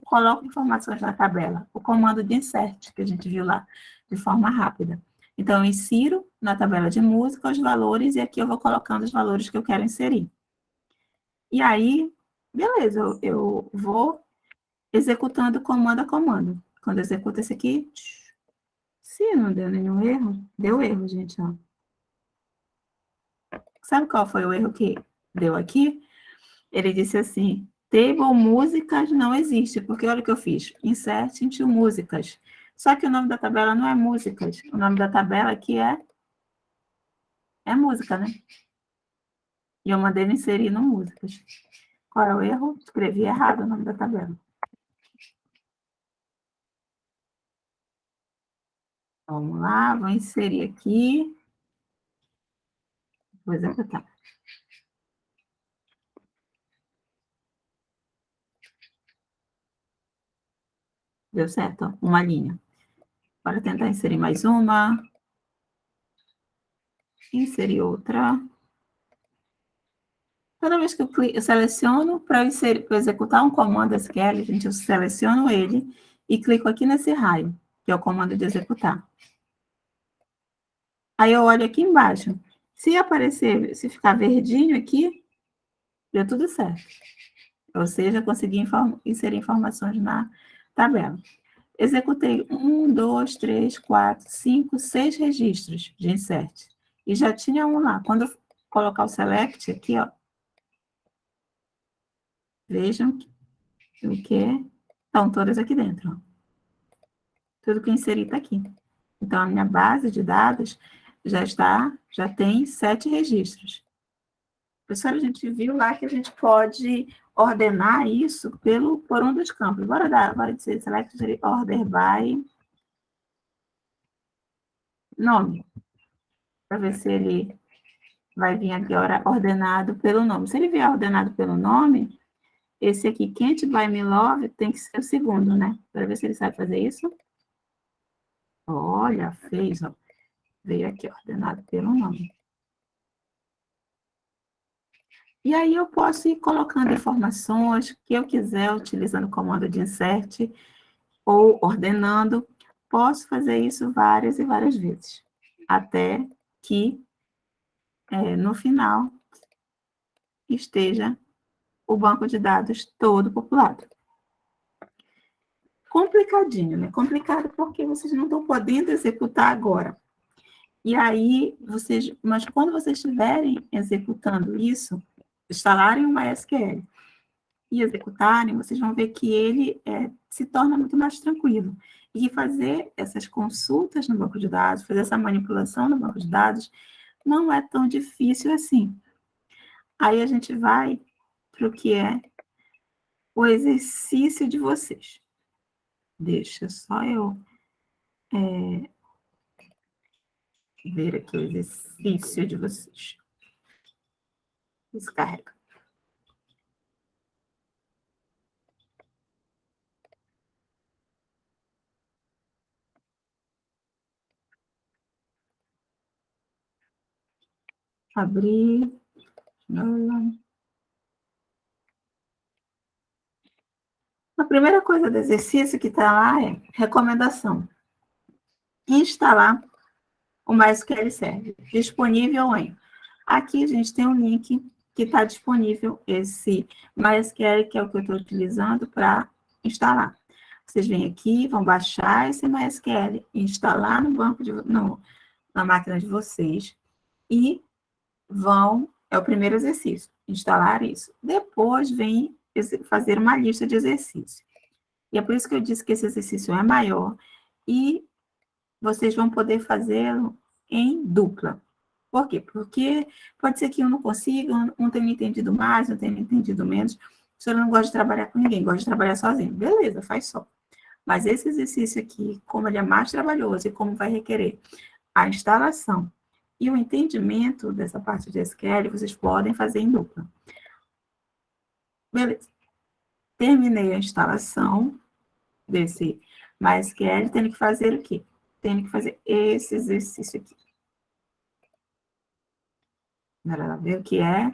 [SPEAKER 1] coloco informações na tabela? O comando de insert, que a gente viu lá, de forma rápida. Então, eu insiro na tabela de música os valores, e aqui eu vou colocando os valores que eu quero inserir. E aí, beleza, eu vou executando comando a comando. Quando eu executo esse aqui, se não deu nenhum erro, deu erro, gente, ó. Sabe qual foi o erro que deu aqui? Ele disse assim, table músicas não existe, porque olha o que eu fiz, insert into músicas. Só que o nome da tabela não é músicas, o nome da tabela aqui é música, né? E eu mandei ele inserir no músicas. Qual é o erro? Escrevi errado o nome da tabela. Vamos lá, vou inserir aqui. Vou executar. Deu certo, ó, uma linha. Agora tentar inserir mais uma. Inserir outra. Toda vez que eu seleciono para executar um comando SQL, gente, eu seleciono ele e clico aqui nesse raio, que é o comando de executar. Aí eu olho aqui embaixo. Se aparecer, se ficar verdinho aqui, deu tudo certo. Ou seja, consegui inserir informações na tabela. Executei 1, 2, 3, 4, 5, 6 registros de insert. E já tinha um lá. Quando eu colocar o select aqui, ó, vejam o que estão todas aqui dentro. Ó. Tudo que eu inseri está aqui. Então, a minha base de dados já tem 7 registros. Professora, a gente viu lá que a gente pode ordenar isso por um dos campos. Bora dizer select order by nome. Para ver se ele vai vir aqui ordenado pelo nome. Se ele vier ordenado pelo nome, esse aqui, Can't Buy Me Love, tem que ser o segundo, né? Para ver se ele sabe fazer isso. Olha, fez, ó. Veio aqui ordenado pelo nome. E aí eu posso ir colocando informações que eu quiser, utilizando o comando de insert ou ordenando. Posso fazer isso várias e várias vezes, até que no final esteja o banco de dados todo populado. Complicadinho, né? Complicado porque vocês não estão podendo executar agora. E aí, mas quando vocês estiverem executando isso, instalarem o MySQL e executarem, vocês vão ver que ele se torna muito mais tranquilo. E fazer essas consultas no banco de dados, fazer essa manipulação no banco de dados, não é tão difícil assim. Aí a gente vai para o que é o exercício de vocês. Deixa só eu ver aqui o exercício de vocês. Descarrega. Abrir. A primeira coisa do exercício que está lá é recomendação. Instalar o MySQL Server, disponível em. Aqui a gente tem um link que está disponível, esse MySQL, que é o que eu estou utilizando para instalar. Vocês vêm aqui, vão baixar esse MySQL, instalar no banco na máquina de vocês e é o primeiro exercício, instalar isso. Depois vem fazer uma lista de exercícios. E é por isso que eu disse que esse exercício é maior e vocês vão poder fazê-lo em dupla. Por quê? Porque pode ser que um não consiga, um tenha entendido mais, um tenha entendido menos. O senhor não gosta de trabalhar com ninguém, gosta de trabalhar sozinho. Beleza, faz só. Mas esse exercício aqui, como ele é mais trabalhoso e como vai requerer a instalação e o entendimento dessa parte de SQL, vocês podem fazer em dupla. Beleza. Terminei a instalação desse MySQL, tendo que fazer o quê? Tendo que fazer esse exercício aqui. Bora lá ver o que é.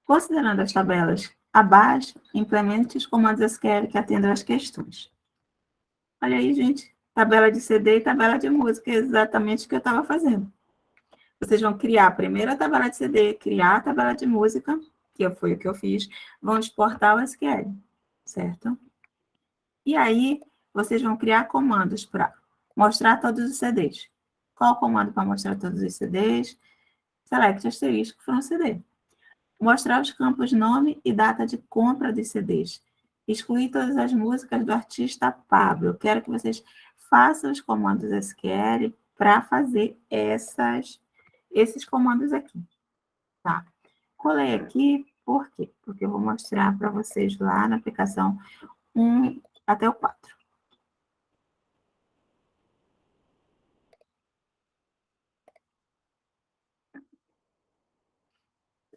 [SPEAKER 1] Considerando as tabelas abaixo, implemente os comandos SQL que atendam às questões. Olha aí, gente. Tabela de CD e tabela de música, é exatamente o que eu estava fazendo. Vocês vão criar a primeira tabela de CD, criar a tabela de música, que foi o que eu fiz, vão exportar o SQL, certo? E aí, vocês vão criar comandos para mostrar todos os CDs. Qual o comando para mostrar todos os CDs? Select asterisco from CD. Mostrar os campos nome e data de compra dos CDs. Excluir todas as músicas do artista Pablo. Eu quero que vocês façam os comandos SQL para fazer esses comandos aqui. Tá? Colei aqui, por quê? Porque eu vou mostrar para vocês lá na aplicação 1 até o 4.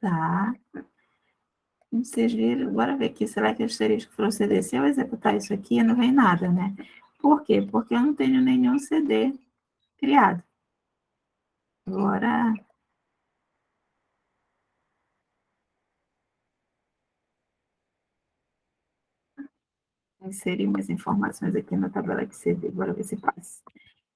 [SPEAKER 1] Tá? Vocês viram, bora ver aqui, será que o asterisco proceder? Se eu executar isso aqui, não vem nada, né? Por quê? Porque eu não tenho nenhum CD criado. Agora, inserir umas informações aqui na tabela de CD, bora ver se passa.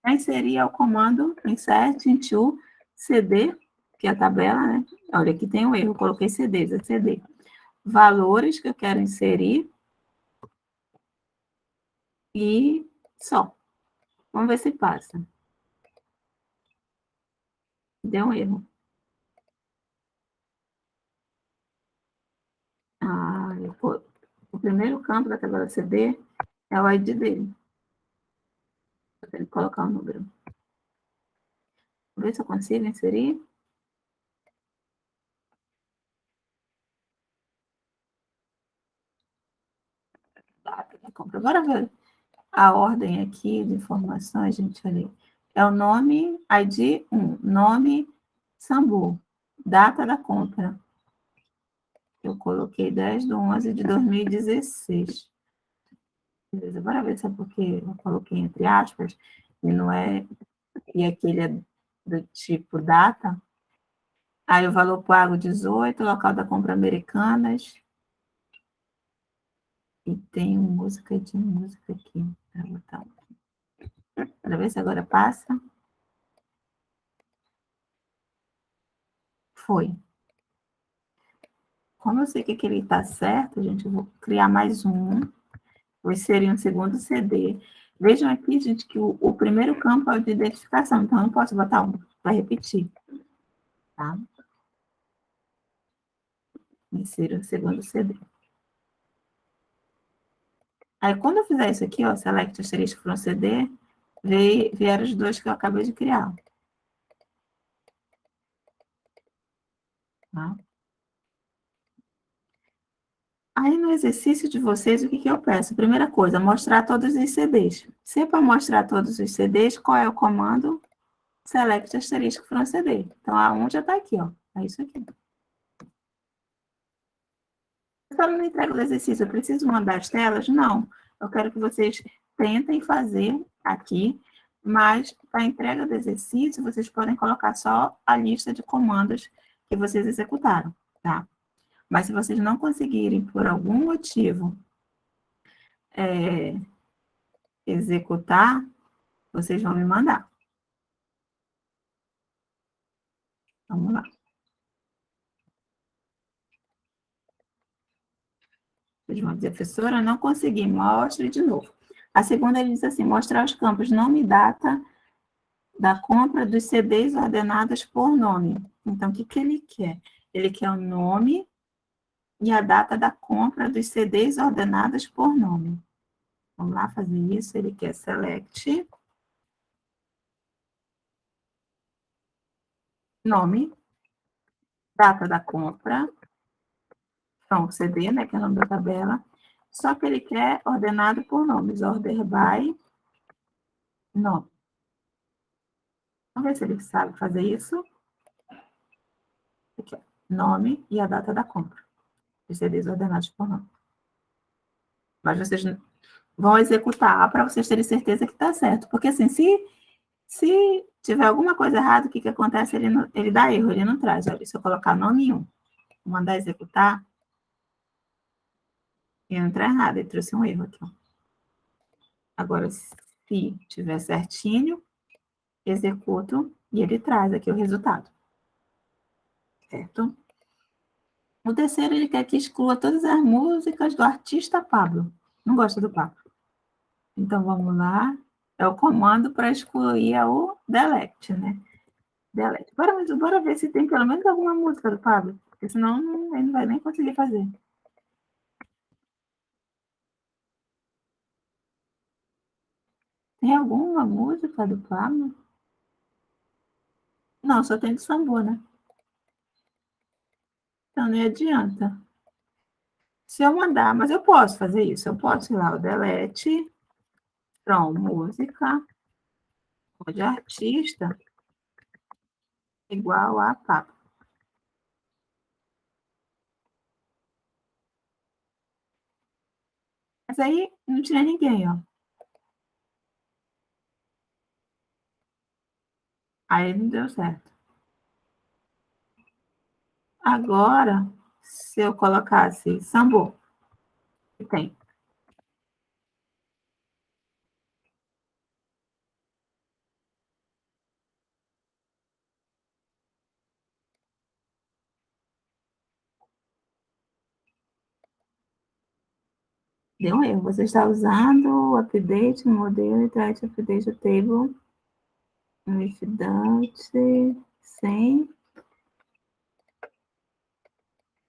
[SPEAKER 1] Para inserir é o comando insert into CD, que é a tabela, né? Olha, aqui tem um erro, eu coloquei CDs, é CD. Valores que eu quero inserir e só. Vamos ver se passa. Deu um erro. O primeiro campo da tabela CD é o ID dele. Eu tenho que colocar o número. Vou ver se eu consigo inserir. Data da compra. Agora ver a ordem aqui de informações, gente, ali. É o nome, ID 1, nome Sambu, data da compra. Eu coloquei 10/11/2016. Beleza, bora ver se é porque eu coloquei entre aspas, e não é, e aquele é do tipo data. Aí o valor pago 18, local da compra Americanas. E tem música aqui, para botar. Para ver se agora passa. Foi. Como eu sei que aquele está certo, gente, eu vou criar mais um. Vou inserir um segundo CD. Vejam aqui, gente, que o primeiro campo é o de identificação, então eu não posso botar um, vai repetir. Tá? Insira o segundo CD. Aí, quando eu fizer isso aqui, ó, select asterisco from CD, vieram os dois que eu acabei de criar. Tá? Aí, no exercício de vocês, o que, que eu peço? Primeira coisa, mostrar todos os CDs. Se é para mostrar todos os CDs, qual é o comando? Select asterisco from CD. Então, a 1 já está aqui, ó. É isso aqui. Eu só não entrego o exercício, eu preciso mandar as telas? Não. Eu quero que vocês tentem fazer aqui, mas para a entrega do exercício, vocês podem colocar só a lista de comandos que vocês executaram, tá? Mas se vocês não conseguirem, por algum motivo, executar, vocês vão me mandar. Vamos lá. Vocês vão dizer, professora, não consegui, mostre de novo. A segunda, ele diz assim, mostrar os campos nome e data da compra dos CDs ordenados por nome. Então, o que, que ele quer? Ele quer o nome e a data da compra dos CDs ordenados por nome. Vamos lá fazer isso. Ele quer select, nome, data da compra, pronto, CD, né, que é o nome da tabela, só que ele quer ordenado por nomes, order by nome. Vamos ver se ele sabe fazer isso. Aqui, ó, nome e a data da compra. Os CDs ordenados por nome. Mas vocês vão executar para vocês terem certeza que está certo. Porque, assim, se tiver alguma coisa errada, o que, que acontece? Ele dá erro, ele não traz. Olha, se eu colocar nome 1, mandar executar, ele não traz nada, ele trouxe um erro aqui. Ó. Agora, se tiver certinho, executo e ele traz aqui o resultado. Certo? O terceiro, ele quer que exclua todas as músicas do artista Pablo. Não gosta do Pablo. Então, vamos lá. É o comando para excluir o delete, né? Delete. Bora ver se tem pelo menos alguma música do Pablo. Porque senão ele não vai nem conseguir fazer. Tem alguma música do Pablo? Não, só tem do Sambo, né? Então não adianta. Se eu mandar, mas eu posso fazer isso. Eu posso ir lá, o delete, from música, de artista, igual a Pablo. Mas aí não tinha ninguém, ó. Aí não deu certo. Agora, se eu colocasse Sambo, que tem. Deu um erro. Você está usando o update, modelo e try to update table without sem.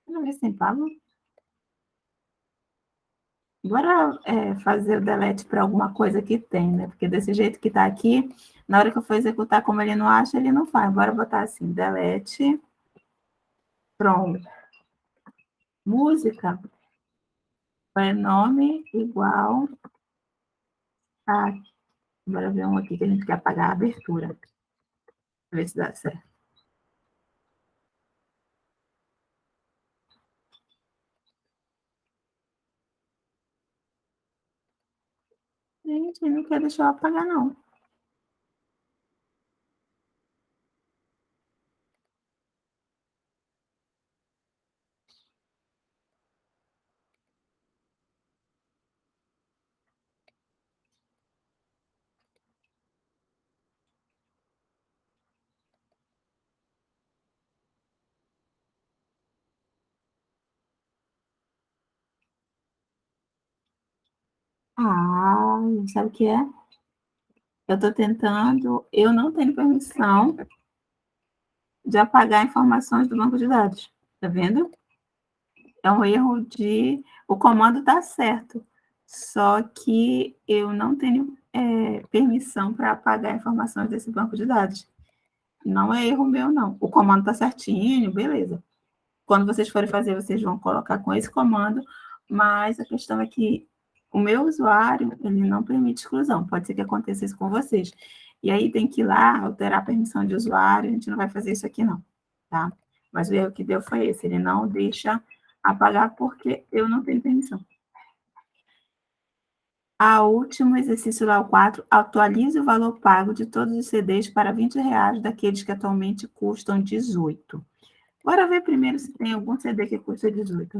[SPEAKER 1] Não vi sem Pablo. Bora fazer o delete para alguma coisa que tem, né? Porque desse jeito que está aqui, na hora que eu for executar, como ele não acha, ele não faz. Bora botar assim, delete from música, é nome igual a... Bora ver um aqui que a gente quer apagar a abertura. Ver se dá certo. Gente, não quer deixar eu apagar, não. Ah, sabe o que é? Eu estou tentando, eu não tenho permissão de apagar informações do banco de dados. Tá vendo? É um erro de... O comando está certo, só que eu não tenho permissão para apagar informações desse banco de dados. Não é erro meu, não. O comando está certinho, beleza. Quando vocês forem fazer, vocês vão colocar com esse comando, mas a questão é que o meu usuário, ele não permite exclusão. Pode ser que aconteça isso com vocês. E aí tem que ir lá, alterar a permissão de usuário, a gente não vai fazer isso aqui não, tá? Mas o erro que deu foi esse, ele não deixa apagar porque eu não tenho permissão. A último exercício lá, o 4, atualize o valor pago de todos os CDs para R$ 20 daqueles que atualmente custam 18. Bora ver primeiro se tem algum CD que custa R$ 18.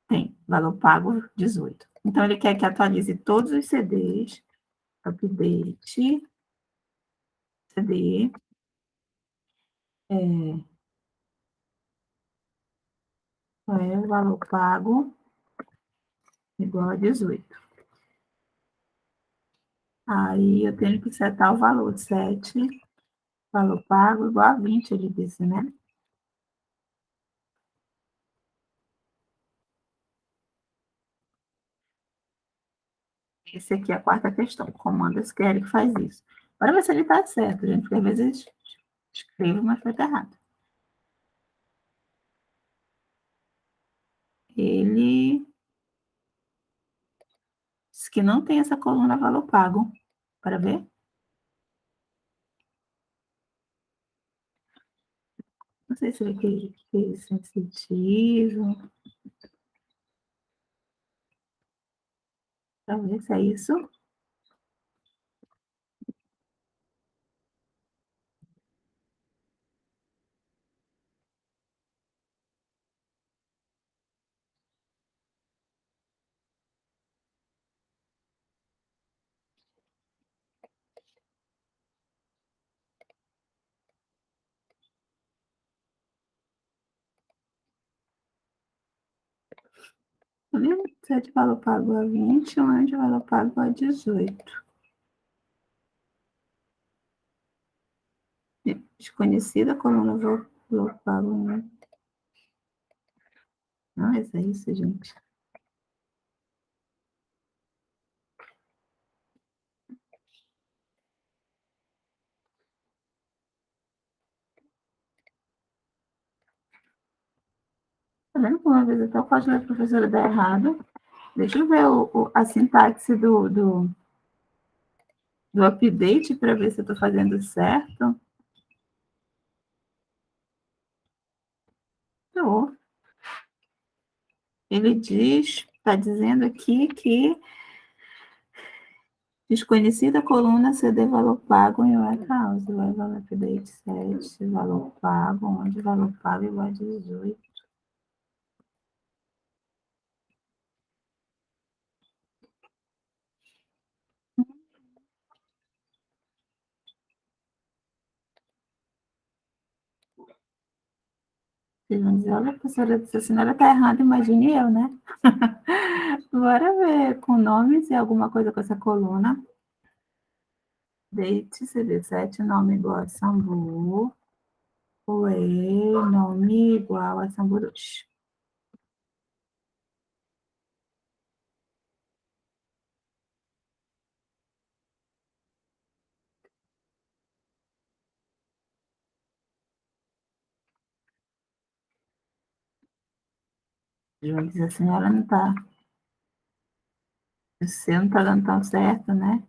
[SPEAKER 1] Tem, valor pago 18. Então, ele quer que atualize todos os CDs, update, CD, o valor pago igual a 18. Aí, eu tenho que setar o valor, 7, valor pago igual a 20, ele disse, né? Esse aqui é a quarta questão. Comando SQL que faz isso. Bora ver se ele está certo, gente, porque às vezes escrevo, mas foi errado. Ele diz que não tem essa coluna valor pago. Para ver? Não sei se ele é sensitivo. Talvez é isso. O 7 valor pago a 20, o anjo valor pago a 18. Desconhecida coluna valor pago. Né? Não, mas é isso, gente. Tá vendo como uma vez até o código da professora dá errado? Deixa eu ver a sintaxe do update para ver se eu estou fazendo certo. Estou. Ele diz, está dizendo aqui que desconhecida coluna CD valor pago em warehouse, vai valor update 7, valor pago, onde valor pago igual a 18. Vocês vão dizer, olha, professora, a senhora está errada, imagine eu, né? Bora ver com nomes e alguma coisa com essa coluna. Date CD7, nome igual a Sambu. Uê, nome igual a Samburus. Vão dizer, a senhora não está... Você não está dando tão certo, né?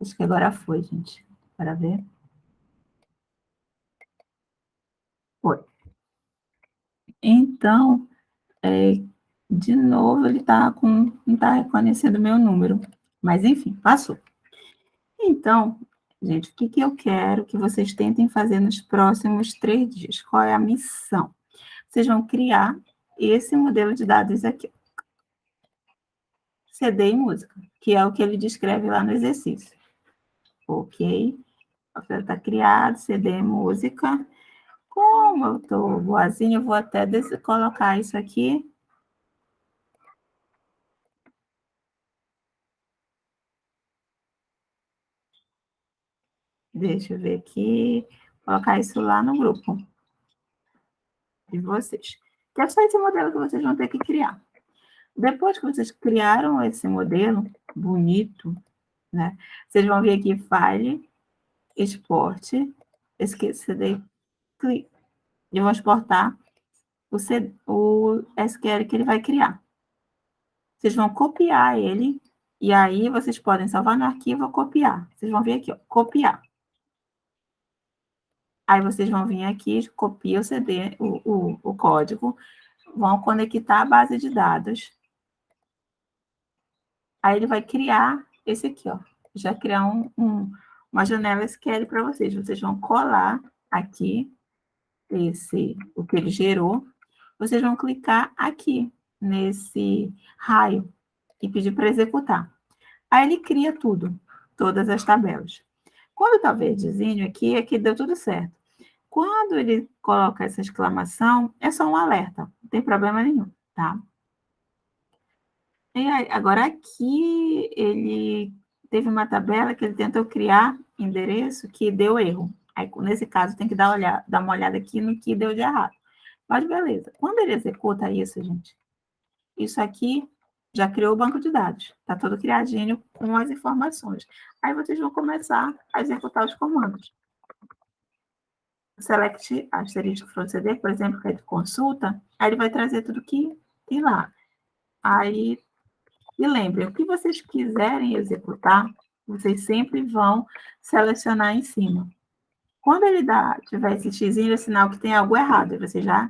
[SPEAKER 1] Acho que agora foi, gente. Para ver. Foi. Então, de novo, ele não está reconhecendo o meu número. Mas, enfim, passou. Então, gente, o que eu quero que vocês tentem fazer nos próximos 3 dias? Qual é a missão? Vocês vão criar esse modelo de dados aqui. CD e música, que é o que ele descreve lá no exercício. Ok? Está criado, CD e música. Como eu estou boazinha, eu vou até colocar isso aqui Deixa eu ver aqui, colocar isso lá no grupo de vocês. Que é só esse modelo que vocês vão ter que criar. Depois que vocês criaram esse modelo bonito, né? Vocês vão vir aqui, File, Export, CD, clique, e vão exportar o SQL que ele vai criar. Vocês vão copiar ele, e aí vocês podem salvar no arquivo ou copiar. Vocês vão vir aqui, ó, copiar. Aí vocês vão vir aqui, copia o CD, o código, vão conectar a base de dados. Aí ele vai criar esse aqui, ó. Já criar uma janela SQL para vocês. Vocês vão colar aqui o que ele gerou. Vocês vão clicar aqui nesse raio e pedir para executar. Aí ele cria tudo, todas as tabelas. Quando está verdezinho aqui, é que deu tudo certo. Quando ele coloca essa exclamação, é só um alerta, não tem problema nenhum, tá? E aí, agora aqui ele teve uma tabela que ele tentou criar endereço que deu erro. Aí, nesse caso, tem que dar uma olhada aqui no que deu de errado. Mas beleza. Quando ele executa isso, gente, isso aqui já criou o banco de dados. Está todo criadinho com as informações. Aí vocês vão começar a executar os comandos. Select asterisco from CD, por exemplo, que é de consulta, aí ele vai trazer tudo que tem lá. Aí, e lembrem, o que vocês quiserem executar, vocês sempre vão selecionar em cima. Quando ele tiver esse xizinho, é sinal que tem algo errado, vocês já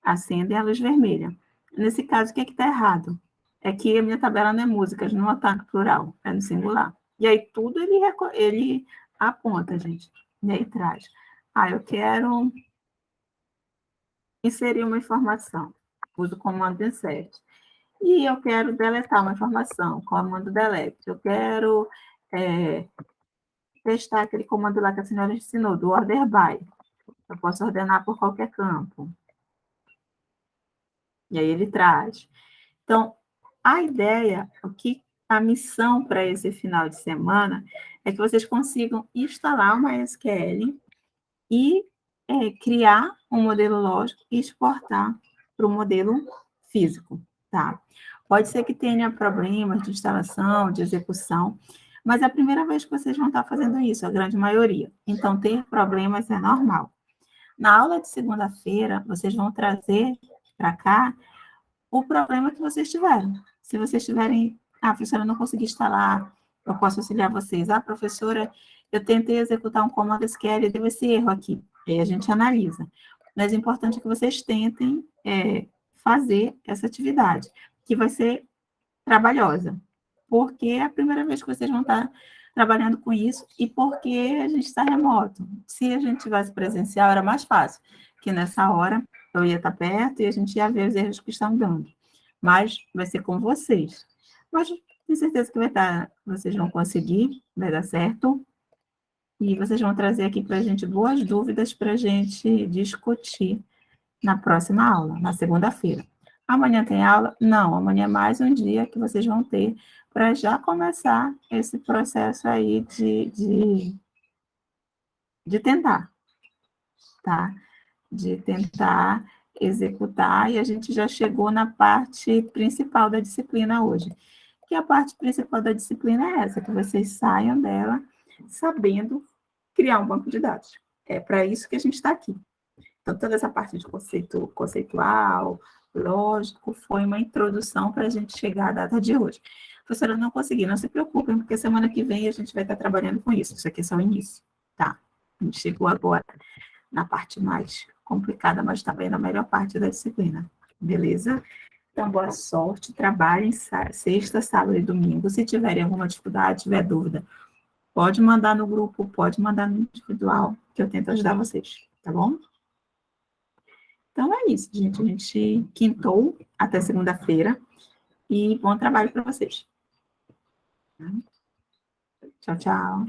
[SPEAKER 1] acendem a luz vermelha. Nesse caso, o que está errado? É que a minha tabela não é músicas, não está no plural, é no singular. E aí tudo ele aponta, gente. E aí traz. Eu quero inserir uma informação. Uso o comando insert. E eu quero deletar uma informação. Comando delete. Eu quero testar aquele comando lá que a senhora ensinou, do order by. Eu posso ordenar por qualquer campo. E aí ele traz. Então, a ideia, a missão para esse final de semana é que vocês consigam instalar uma SQL e criar um modelo lógico e exportar para o modelo físico, tá? Pode ser que tenha problemas de instalação, de execução, mas é a primeira vez que vocês vão estar fazendo isso, a grande maioria. Então, ter problemas é normal. Na aula de segunda-feira, vocês vão trazer para cá o problema que vocês tiveram. Se vocês tiverem, professora, não consegui instalar, eu posso auxiliar vocês. Professora, eu tentei executar um comando SQL e deu esse erro aqui. Aí a gente analisa. Mas o importante é que vocês tentem fazer essa atividade, que vai ser trabalhosa, porque é a primeira vez que vocês vão estar trabalhando com isso e porque a gente está remoto. Se a gente tivesse presencial, era mais fácil, que nessa hora eu ia estar perto e a gente ia ver os erros que estão dando. Mas vai ser com vocês. Mas tenho certeza que vocês vão conseguir, vai dar certo. E vocês vão trazer aqui para a gente boas dúvidas para a gente discutir na próxima aula, na segunda-feira. Amanhã tem aula? Não, amanhã é mais um dia que vocês vão ter para já começar esse processo aí de tentar, tá? De tentar executar, e a gente já chegou na parte principal da disciplina hoje. Que a parte principal da disciplina é essa, que vocês saiam dela sabendo criar um banco de dados. É para isso que a gente está aqui. Então, toda essa parte de conceitual, lógico, foi uma introdução para a gente chegar à data de hoje. Professora, eu não consegui, não se preocupem, porque semana que vem a gente vai estar trabalhando com isso. Isso aqui é só o início, tá? A gente chegou agora na parte mais complicada, mas também na melhor parte da disciplina, beleza? Então, boa sorte, trabalhem sexta, sábado e domingo. Se tiverem alguma dificuldade, tiver dúvida, pode mandar no grupo, pode mandar no individual, que eu tento ajudar vocês, tá bom? Então, é isso, gente. A gente quintou até segunda-feira e bom trabalho para vocês. Tchau, tchau.